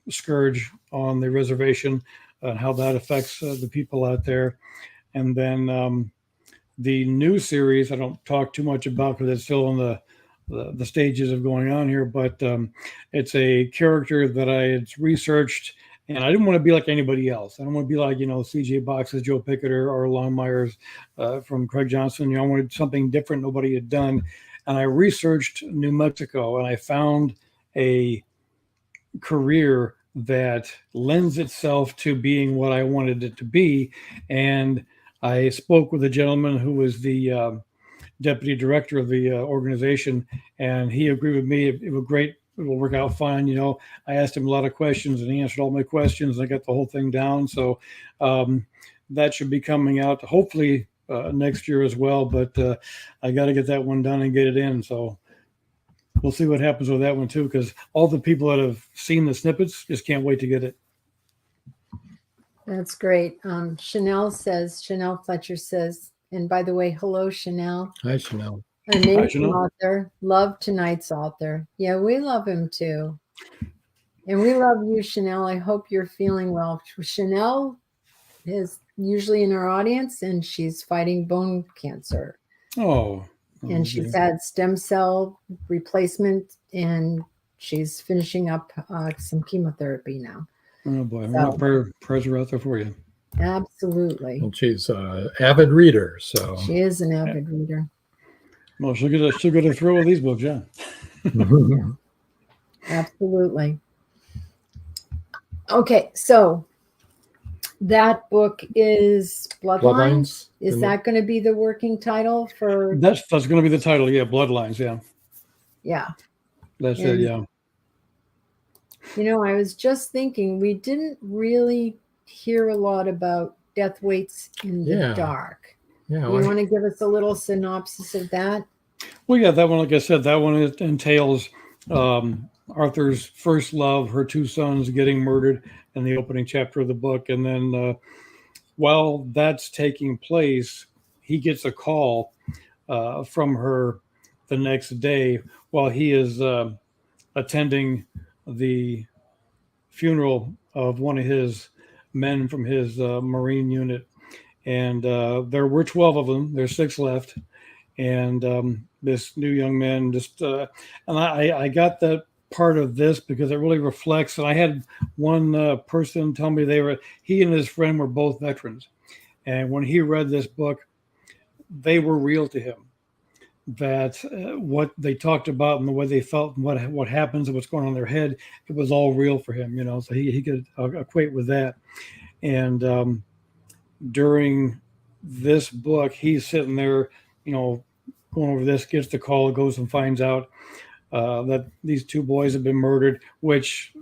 scourge on the reservation and how that affects the people out there. And then the new series I don't talk too much about because it's still in the stages of going on here, but it's a character that I had researched, and I didn't want to be like anybody else. I don't want to be like C.J. Box's Joe Picketer or Longmire's from Craig Johnson. I wanted something different nobody had done, and I researched New Mexico, and I found a career that lends itself to being what I wanted it to be. And I spoke with a gentleman who was the deputy director of the organization, and he agreed with me. It was great. It will work out fine. I asked him a lot of questions, and he answered all my questions. I got the whole thing down. So that should be coming out hopefully next year as well. But I got to get that one done and get it in. So we'll see what happens with that one too, because all the people that have seen the snippets just can't wait to get it. That's great. Chanel Fletcher says, and by the way, hello, Chanel. Hi, Chanel. Amazing author. Love tonight's author. Yeah, we love him too. And we love you, Chanel. I hope you're feeling well. Chanel is usually in our audience, and she's fighting bone cancer. And she's had stem cell replacement, and she's finishing up some chemotherapy now. Oh boy, prayers are out there for you. Absolutely. And she's an avid reader, so she is an avid reader. Well, she'll get a thrill with these books, yeah. Absolutely. Okay, so that book is Bloodlines. Is that going to be the working title for? That's going to be the title, yeah. Bloodlines, yeah. Yeah. That's it, yeah. I was just thinking we didn't really hear a lot about Death Waits in the Dark. Yeah. You want to give us a little synopsis of that? Well, yeah, that one, like I said, that one entails Arthur's first love, her two sons getting murdered in the opening chapter of the book. And then while that's taking place, he gets a call from her the next day while he is attending the funeral of one of his men from his Marine unit. And there were 12 of them. There's 6 left. And this new young man just, and I got that part of this because it really reflects. And I had one person tell me he and his friend were both veterans. And when he read this book, they were real to him. That what they talked about and the way they felt and what happens and what's going on in their head, it was all real for him, so he could equate with that. And during this book, he's sitting there, going over this, gets the call, goes and finds out that these 2 boys have been murdered, which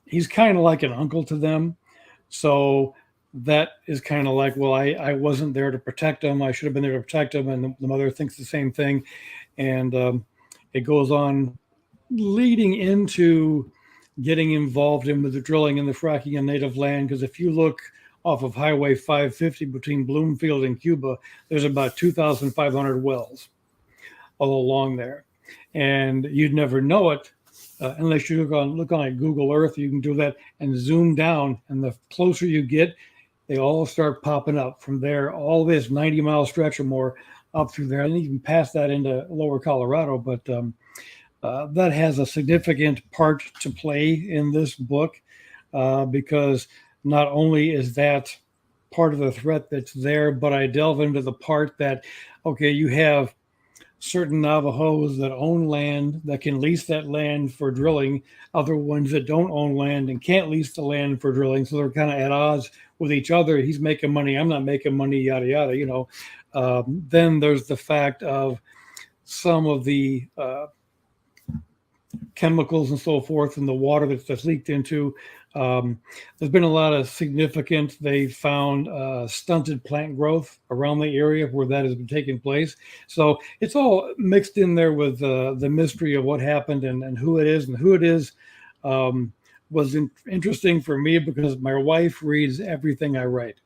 he's kind of like an uncle to them. So that is kind of like, well, I wasn't there to protect them. I should have been there to protect them. And the mother thinks the same thing. And it goes on leading into getting involved with the drilling and the fracking in native land. Because if you look off of Highway 550 between Bloomfield and Cuba, there's about 2,500 wells all along there. and you'd never know it unless you look on like Google Earth. You can do that and zoom down, and the closer you get, they all start popping up from there. All this 90-mile stretch or more up through there, and even past that into lower Colorado. But that has a significant part to play in this book because not only is that part of the threat that's there, but I delve into the part that, okay, you have certain Navajos that own land that can lease that land for drilling, other ones that don't own land and can't lease the land for drilling. So they're kind of at odds with each other. He's making money, I'm not making money, yada, yada, you know. Then there's the fact of some of the chemicals and so forth in the water that's leaked into. There's been a lot of significant, they found stunted plant growth around the area where that has been taking place. So it's all mixed in there with the mystery of what happened and who it is. And who it is was interesting for me because my wife reads everything I write.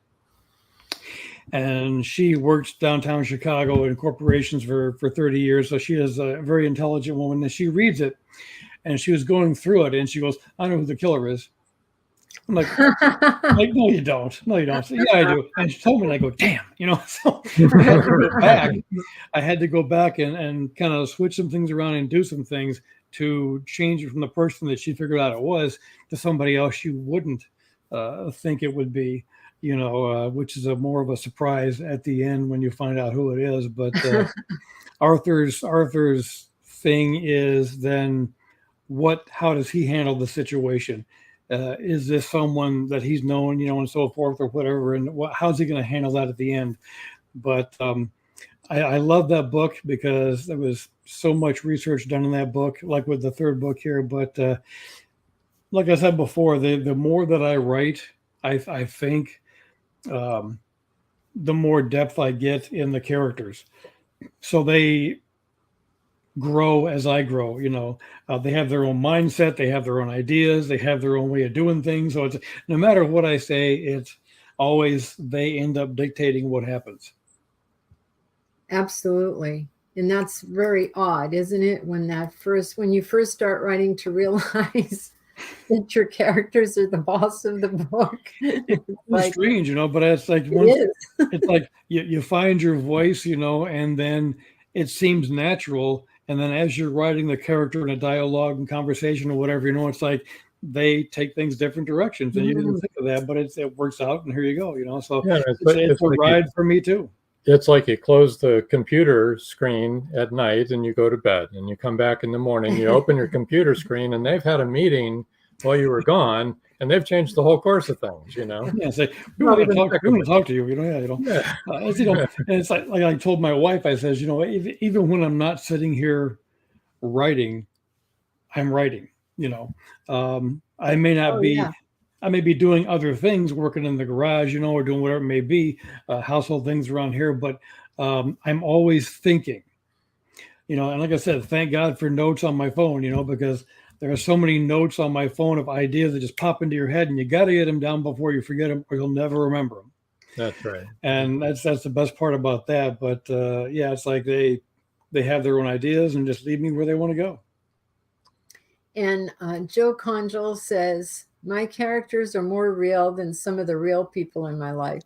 And she works downtown Chicago in corporations for 30 years. So she is a very intelligent woman, and she reads it. And she was going through it, and she goes, I know who the killer is. I'm like, no, you don't. No, you don't. So, yeah, I do. And she told me, and I go, damn, you know. So I had to go back and kind of switch some things around and do some things to change it from the person that she figured out it was to somebody else you wouldn't think it would be, you know, which is more of a surprise at the end when you find out who it is. But Arthur's thing is then how does he handle the situation? Is this someone that he's known, you know, and so forth or whatever, and how's he going to handle that at the end? But I love that book because there was so much research done in that book, like with the third book here. But like I said before, the more that I write, I think the more depth I get in the characters. So they grow as I grow, you know. They have their own mindset, they have their own ideas, they have their own way of doing things. So it's no matter what I say, it's always they end up dictating what happens. Absolutely. And that's very odd, isn't it? When you first start writing to realize that your characters are the boss of the book. It's like, strange, you know, but it's like it's like you find your voice, you know, and then it seems natural. And then as you're writing the character in a dialogue and conversation or whatever, you know, it's like they take things different directions. And you didn't think of that, but it works out, and here you go, you know. So yeah, it's a ride for me too. It's like you close the computer screen at night and you go to bed, and you come back in the morning, you open your computer screen, and they've had a meeting while you were gone, and they've changed the whole course of things, you know. Yeah, say we want to talk to you, you know. Yeah, you know. Yeah. You know, and it's like I told my wife, I says, you know, even when I'm not sitting here writing, I'm writing. You know, I may not be. Yeah. I may be doing other things, working in the garage, you know, or doing whatever it may be, household things around here. But I'm always thinking, you know. And like I said, thank God for notes on my phone, you know, because there are so many notes on my phone of ideas that just pop into your head, and you got to get them down before you forget them, or you'll never remember them. That's right. And that's the best part about that. But yeah, it's like they have their own ideas and just lead me where they want to go. And Joe Conjal says, my characters are more real than some of the real people in my life.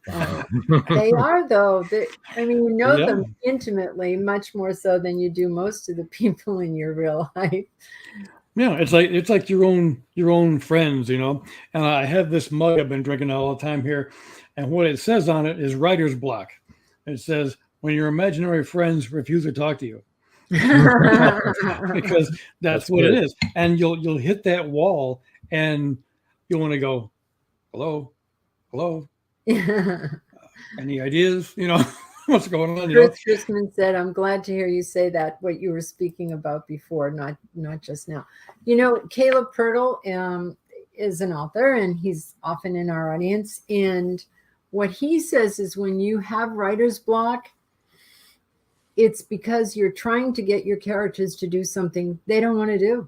They are, though. I mean, you know them intimately, much more so than you do most of the people in your real life. Yeah, it's like your own friends, you know. And I have this mug I've been drinking all the time here, and what it says on it is writer's block. It says, when your imaginary friends refuse to talk to you. Because that's what it is. And you'll hit that wall, and you'll want to go, hello. Any ideas? You know, what's going on? Ruth Trisman said, I'm glad to hear you say that, what you were speaking about before, not just now. You know, Caleb Pirtle is an author, and he's often in our audience. And what he says is when you have writer's block, it's because you're trying to get your characters to do something they don't want to do.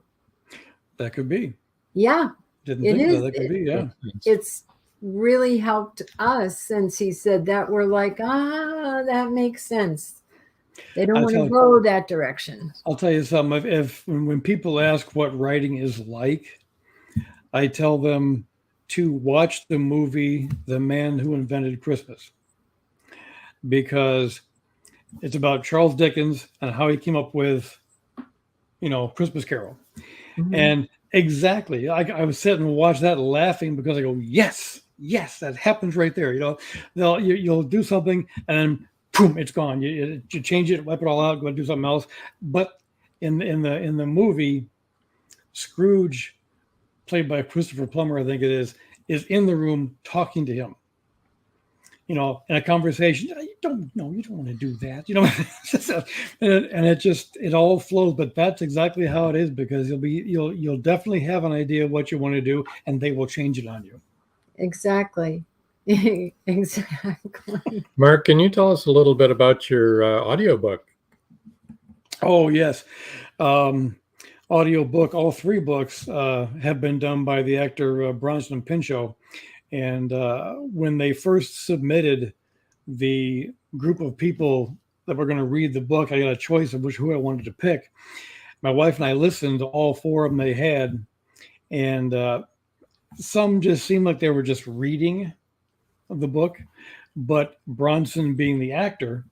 That could be. Yeah. Didn't think that could be, yeah. It's really helped us since he said that. We're like, that makes sense. They don't want to go that direction. I'll tell you something. When people ask what writing is like, I tell them to watch the movie The Man Who Invented Christmas, because it's about Charles Dickens and how he came up with, Christmas Carol. Mm-hmm. And exactly, I was sitting and watched that laughing because I go, yes, that happens right there. You'll do something and then boom, it's gone. You change it, wipe it all out, go and do something else. But in the movie, Scrooge, played by Christopher Plummer, I think it is in the room talking to him. In a conversation. You don't want to do that. And it all flows. But that's exactly how it is, because you'll definitely have an idea of what you want to do, and they will change it on you. Exactly. Exactly. Mark, can you tell us a little bit about your audiobook? Oh, yes. Audiobook, all 3 books have been done by the actor Bronson Pinchot. And when they first submitted the group of people that were going to read the book, I got a choice of who I wanted to pick. My wife and I listened to all 4 of them they had. And some just seemed like they were just reading the book. But Bronson, being the actor,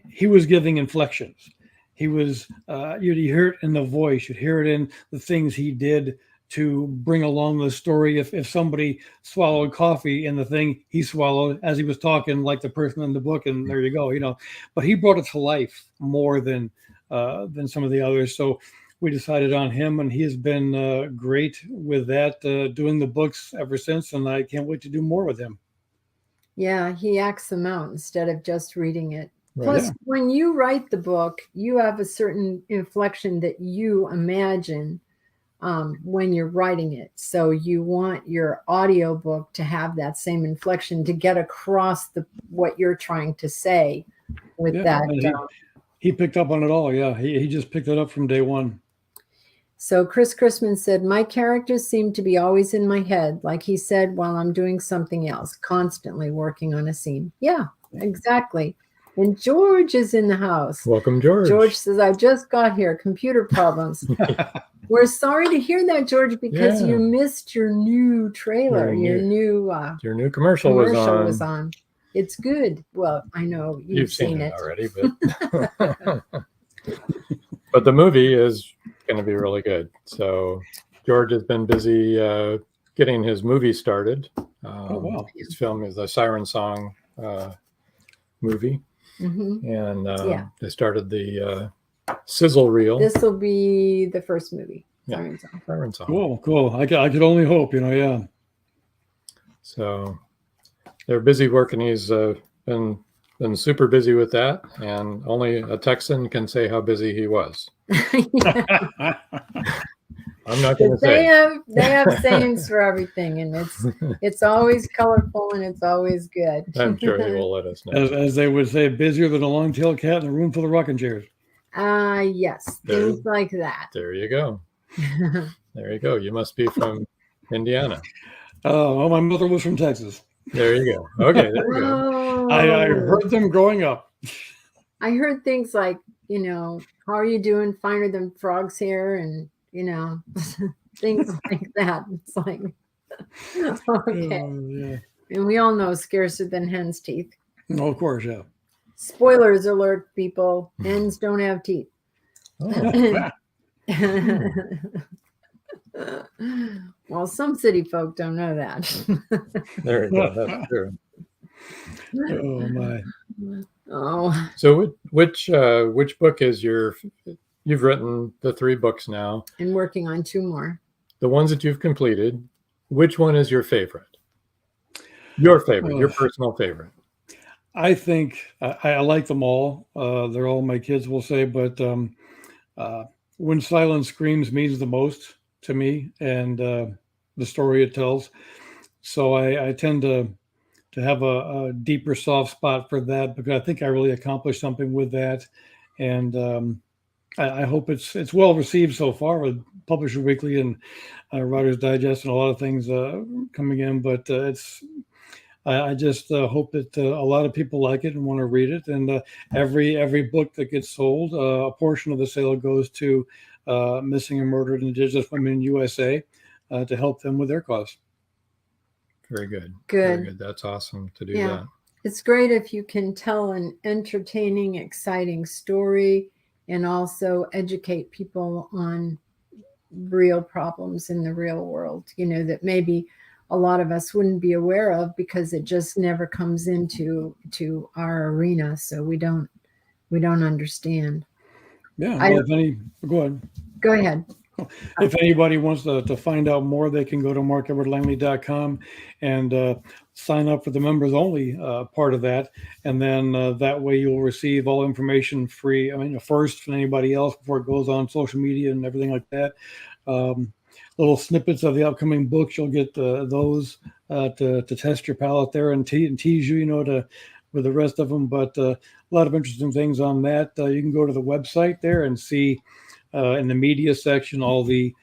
he was giving inflections. He was, you'd hear it in the voice, you'd hear it in the things he did to bring along the story. If somebody swallowed coffee in the thing, he swallowed as he was talking, like the person in the book, and there you go, But he brought it to life more than some of the others. So we decided on him, and he has been great with that, doing the books ever since, and I can't wait to do more with him. Yeah, he acts them out instead of just reading it. Right. Plus, when you write the book, you have a certain inflection that you imagine when you're writing it. So you want your audiobook to have that same inflection to get across what you're trying to say with that. He picked up on it all. Yeah, he just picked it up from day one. So Chris Chrisman said, my characters seem to be always in my head, like he said, while I'm doing something else, constantly working on a scene. Yeah, exactly. And George is in the house. Welcome, George. George says, I just got here. Computer problems. We're sorry to hear that, George, because you missed your new trailer. Your new commercial was on. It's good. Well, I know you've seen it already, but but the movie is going to be really good. So George has been busy getting his movie started. His film is the Siren Song movie. Mm-hmm. And they started the sizzle reel. This will be the first movie. Siren Song. Cool. I could only hope, yeah. So they're busy working. He's been super busy with that, and only a Texan can say how busy he was. I'm not going to say. They have sayings for everything, and it's always colorful and it's always good. I'm sure he will let us know. As they would say, busier than a long-tailed cat in a room full of rocking chairs. Yes, things like that. There you go. There you go. You must be from Indiana. Well, my mother was from Texas. There you go. Okay, there you go. I heard them growing up. I heard things like, how are you doing? Finer than frog's hair, and things like that. It's like, okay. And we all know scarcer than hen's teeth. Oh, of course, yeah. Spoilers alert, people. Hens don't have teeth. Oh. Well, some city folk don't know that. There you go. That's true. Oh my. Oh. So which book is you've written the 3 books now. And working on 2 more. The ones that you've completed, which one is your favorite? Your favorite, your personal favorite. I think I like them all. They're all my kids will say, but When Silence Screams means the most to me, and the story it tells. So I tend to have a deeper soft spot for that, because I think I really accomplished something with that. And I hope it's well received so far with Publisher Weekly and Writer's Digest and a lot of things coming in. But I just hope that a lot of people like it and want to read it. And every book that gets sold, a portion of the sale goes to Missing and Murdered Indigenous Women in USA to help them with their cause. Very good. Good. Very good. That's awesome to do Yeah. that. It's great if you can tell an entertaining, exciting story and also educate people on real problems in the real world, that maybe a lot of us wouldn't be aware of because it just never comes into our arena. So we don't understand. Yeah. Well, go ahead. Go ahead. If anybody wants to find out more, they can go to markedwardlangley.com and sign up for the members only part of that. And then that way you'll receive all information free. I mean, first from anybody else before it goes on social media and everything like that. Little snippets of the upcoming books, you'll get those to test your palate there and tease you, with the rest of them. But a lot of interesting things on that. You can go to the website there and see in the media section all the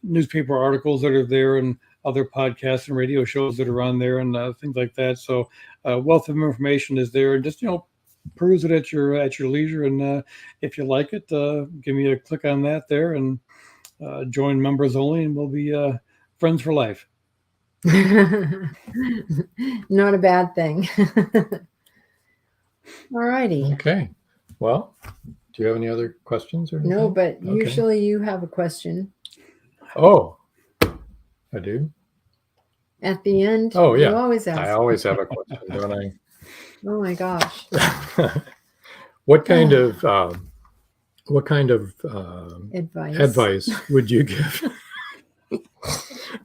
newspaper articles that are there and other podcasts and radio shows that are on there and things like that. So wealth of information is there, and just peruse it at your leisure. And if you like it, give me a click on that there and join members only, and we'll be friends for life. Not a bad thing. All righty. Okay. Well, do you have any other questions or anything? No, but usually you have a question. Oh, I do. At the end. Oh, yeah. You always ask. I always have a question, don't I? Oh my gosh. What kind of advice would you give?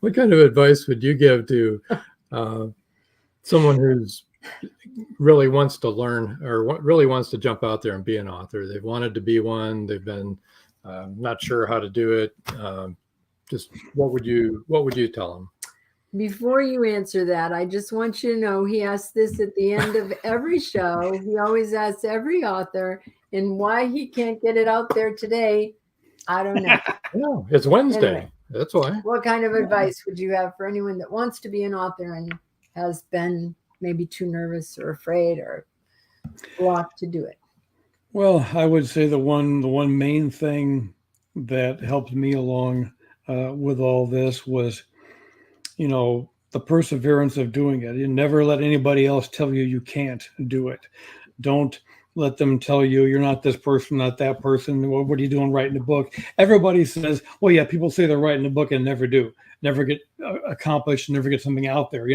What kind of advice would you give to someone who's really wants to learn or really wants to jump out there and be an author? They've wanted to be one. They've been not sure how to do it. Just what would you tell them? Before you answer that, I just want you to know he asks this at the end of every show. He always asks every author, and why he can't get it out there today, I don't know. No, it's Wednesday. Anyway, that's why. What kind of advice would you have for anyone that wants to be an author and has been maybe too nervous or afraid or blocked to do it? Well, I would say the one main thing that helped me along with all this was, the perseverance of doing it. You never let anybody else tell you you can't do it. Don't let them tell you you're not this person, not that person. What are you doing writing a book? Everybody says, well, yeah, people say they're writing a book and never do, never get accomplished, never get something out there,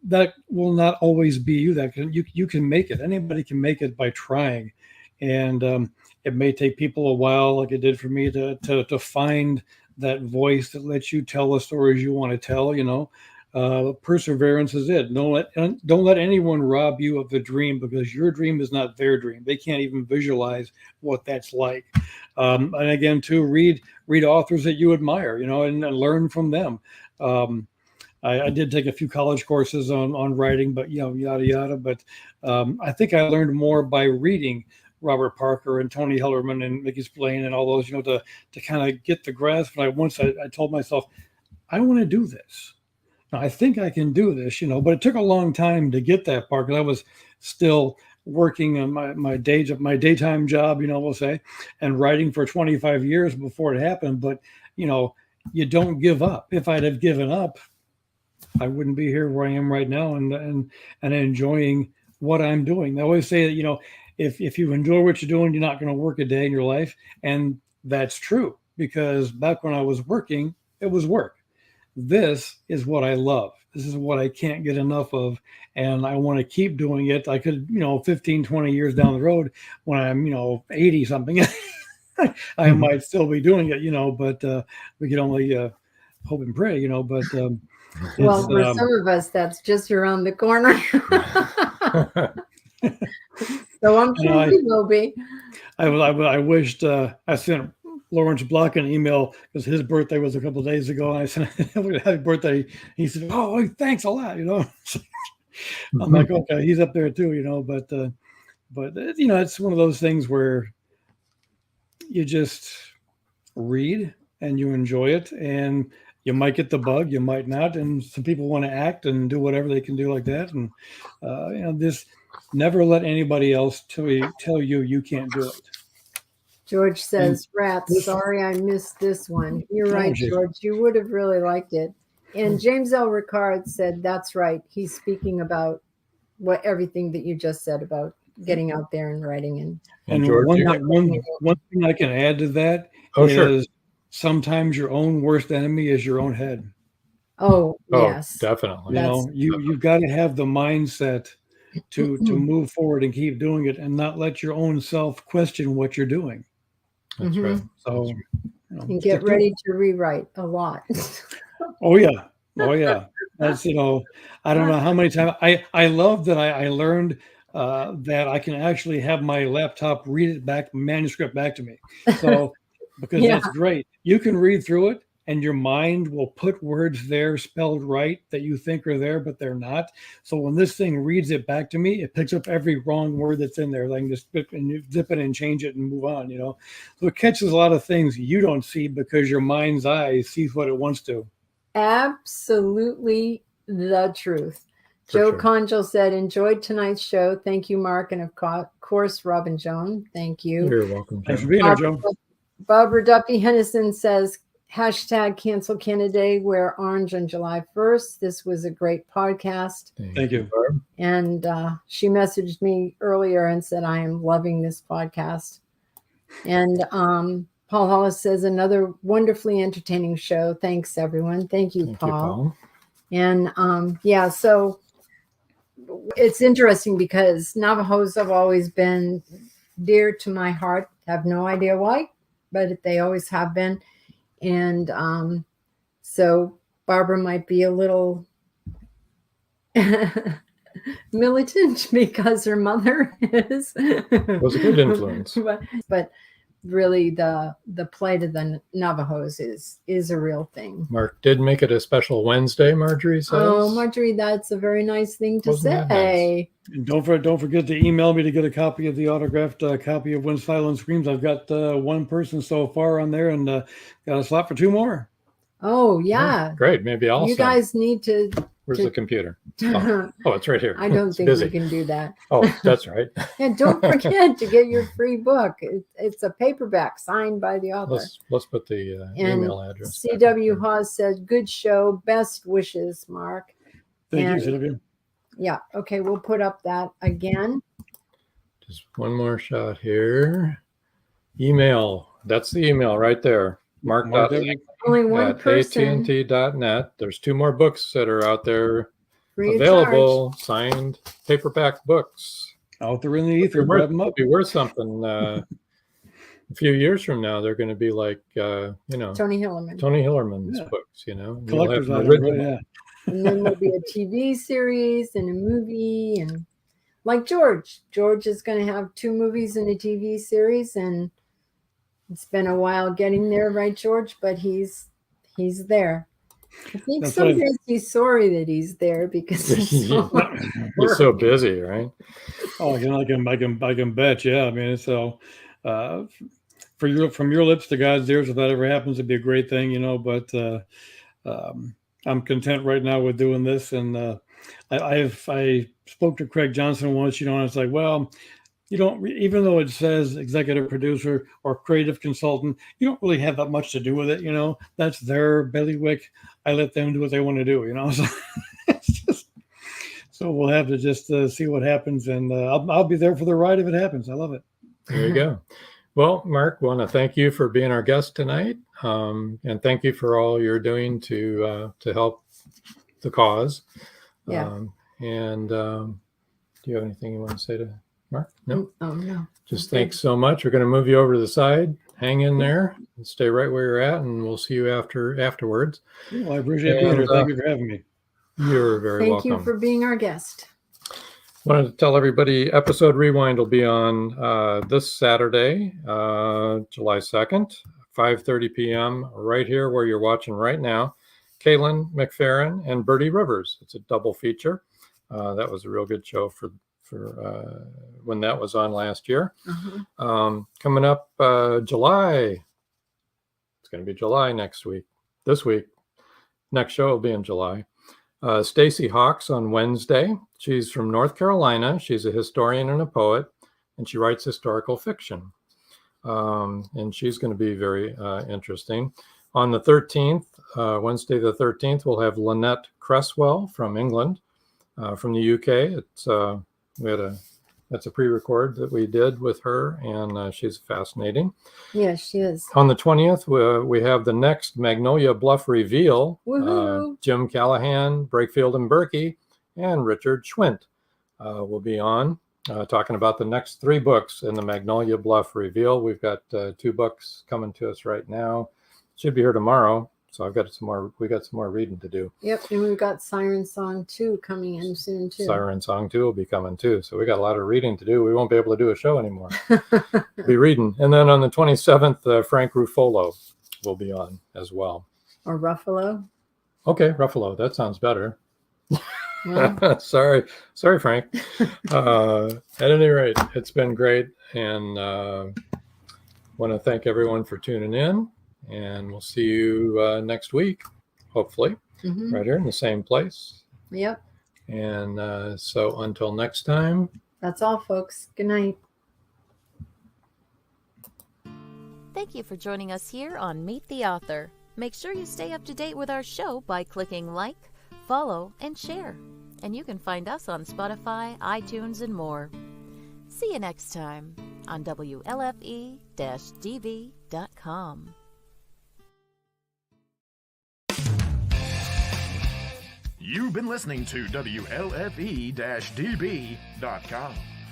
that will not always be you. That you can make it. Anybody can make it by trying. And it may take people a while, like it did for me, to find that voice that lets you tell the stories you want to tell. Perseverance is it. Don't let anyone rob you of the dream, because your dream is not their dream. They can't even visualize what that's like. And again, too, read authors that you admire, and learn from them. I did take a few college courses on writing, but yada yada. But I think I learned more by reading Robert Parker and Tony Hellerman and Mickey Spillane and all those, to kind of get the grasp. And I told myself, I want to do this. Now, I think I can do this, but it took a long time to get that part, because I was still working on my daytime job, we'll say, and writing for 25 years before it happened. But, you don't give up. If I'd have given up, I wouldn't be here where I am right now and enjoying what I'm doing. I always say that, if you enjoy what you're doing, you're not going to work a day in your life. And that's true, because back when I was working, it was work. This is what I love. This is what I can't get enough of. And I want to keep doing it. I could, 15, 20 years down the road, when I'm, 80 something, I might still be doing it, but we can only hope and pray, but well, for some of us, that's just around the corner. So I'm sure we will be. I wished I sent Lawrence Block an email, because his birthday was a couple of days ago, and I said, happy birthday. He said, oh, thanks a lot, I'm like, okay, he's up there too, but it's one of those things where you just read and you enjoy it, and You might get the bug, you might not, and some people want to act and do whatever they can do like that. And this never let anybody else tell you you can't do it. George says, "Rats, sorry I missed this one." You're right, George. You would have really liked it. And James L. Ricard said, "That's right. He's speaking about everything that you just said about getting out there and writing." And George, one thing I can add to that is sometimes your own worst enemy is your own head. Oh yes, definitely. You've got to have the mindset to move forward and keep doing it, and not let your own self question what you're doing. That's right. So and get ready to rewrite a lot. Oh yeah. That's I don't know how many times I love that I learned that I can actually have my laptop read it back, manuscript back to me. So because that's great. You can read through it and your mind will put words there spelled right that you think are there, but they're not. So when this thing reads it back to me, it picks up every wrong word that's in there. Like just zip it and change it and move on, So it catches a lot of things you don't see because your mind's eye sees what it wants to. Absolutely the truth. Joe Conjo said, "Enjoyed tonight's show. Thank you, Mark. And of course, Robin Joan. Thank you." You're welcome. Thanks for being here, Joe. Barbara Duffy Hennison says, #cancel Canada, wear orange on July 1st. This was a great podcast. Thank you. And she messaged me earlier and said, "I am loving this podcast." And Paul Hollis says, "Another wonderfully entertaining show. Thanks, everyone." Thank you, Paul. And so it's interesting because Navajos have always been dear to my heart. Have no idea why, but they always have been. And so Barbara might be a little militant because her mother was a good influence. But really the plight of the Navajos is a real thing. Mark did make it a special Wednesday, Marjorie says. Oh, Marjorie, that's a very nice thing to say. Nice? And don't forget to email me to get a copy of the autographed copy of When Silence Screams. I've got one person so far on there and got a slot for 2 more. Oh yeah. Oh, great. Maybe I'll You guys need to. Where's the computer? Oh, it's right here. I don't think we can do that. Oh, that's right. And don't forget to get your free book. It's a paperback signed by the author. Let's put the email address. C.W. Hawes said, "Good show. Best wishes, Mark." Thank you, Sylvia. Yeah. Okay. We'll put up that again. Just one more shot here. Email. That's the email right there. Mark. Only one person. AT&T.net. There's 2 more books that are out there Free available. Signed paperback books. Out there in the ether. They'll be worth something. A few years from now, they're going to be like, Tony Hillerman's books, Collector's item, yeah. And then there'll be a TV series and a movie, and like George is going to have 2 movies and a TV series, and it's been a while getting there, right, George? But he's there. I think sometimes he's sorry that he's there because he's so busy, right? Oh, I can bet. Yeah, I mean, so from your lips to God's ears, if that ever happens, it'd be a great thing, But I'm content right now with doing this, and I spoke to Craig Johnson once, and it's like, well, you don't, even though it says executive producer or creative consultant, you don't really have that much to do with it. That's their bailiwick. I let them do what they want to do, So it's just, so we'll have to just see what happens, and I'll be there for the ride if it happens. I love it. There you go. Well, Mark, want to thank you for being our guest tonight, and thank you for all you're doing to help the cause. Yeah. Do you have anything you want to say to Mark? No. Oh no. Just thanks so much. We're going to move you over to the side. Hang in there and stay right where you're at, and we'll see you afterwards. Well, I appreciate being here. Thank you for having me. You're very welcome. Thank you for being our guest. Wanted to tell everybody, episode rewind will be on this Saturday, July 2nd, 5:30 p.m. right here where you're watching right now. Kaylin McFerrin and Bertie Rivers. It's a double feature. That was a real good show for when that was on last year. Coming up July. It's going to be July this week. next show will be in July. Stacy Hawks on Wednesday. She's from North Carolina. She's a historian and a poet, and she writes historical fiction. And she's going to be very interesting. On the 13th, Wednesday the 13th, we'll have Lynette Cresswell from England, from the UK. That's a pre-record that we did with her, and she's fascinating. Yes, she is. On the 20th, we have the next Magnolia Bluff reveal. Jim Callahan, Brakefield and Berkey, and Richard Schwint will be on talking about the next 3 books in the Magnolia Bluff reveal. We've got 2 books coming to us right now. Should be here tomorrow. So we got some more reading to do. Yep, and we've got Siren Song 2 coming in soon too. Siren Song 2 will be coming too. So we got a lot of reading to do. We won't be able to do a show anymore. We'll be reading. And then on the 27th, Frank Ruffolo will be on as well. Or Ruffalo. Okay, Ruffalo. That sounds better. Yeah. Sorry, Frank. At any rate, it's been great. And want to thank everyone for tuning in. And we'll see you next week, hopefully, right here in the same place. Yep. And so until next time. That's all, folks. Good night. Thank you for joining us here on Meet the Author. Make sure you stay up to date with our show by clicking like, follow, and share. And you can find us on Spotify, iTunes, and more. See you next time on WLFE-DB.com. You've been listening to WLFE-DB.com,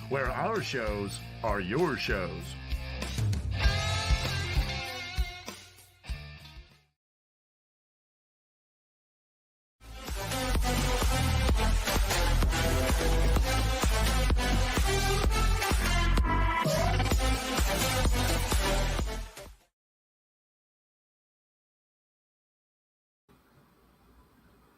where our shows are your shows.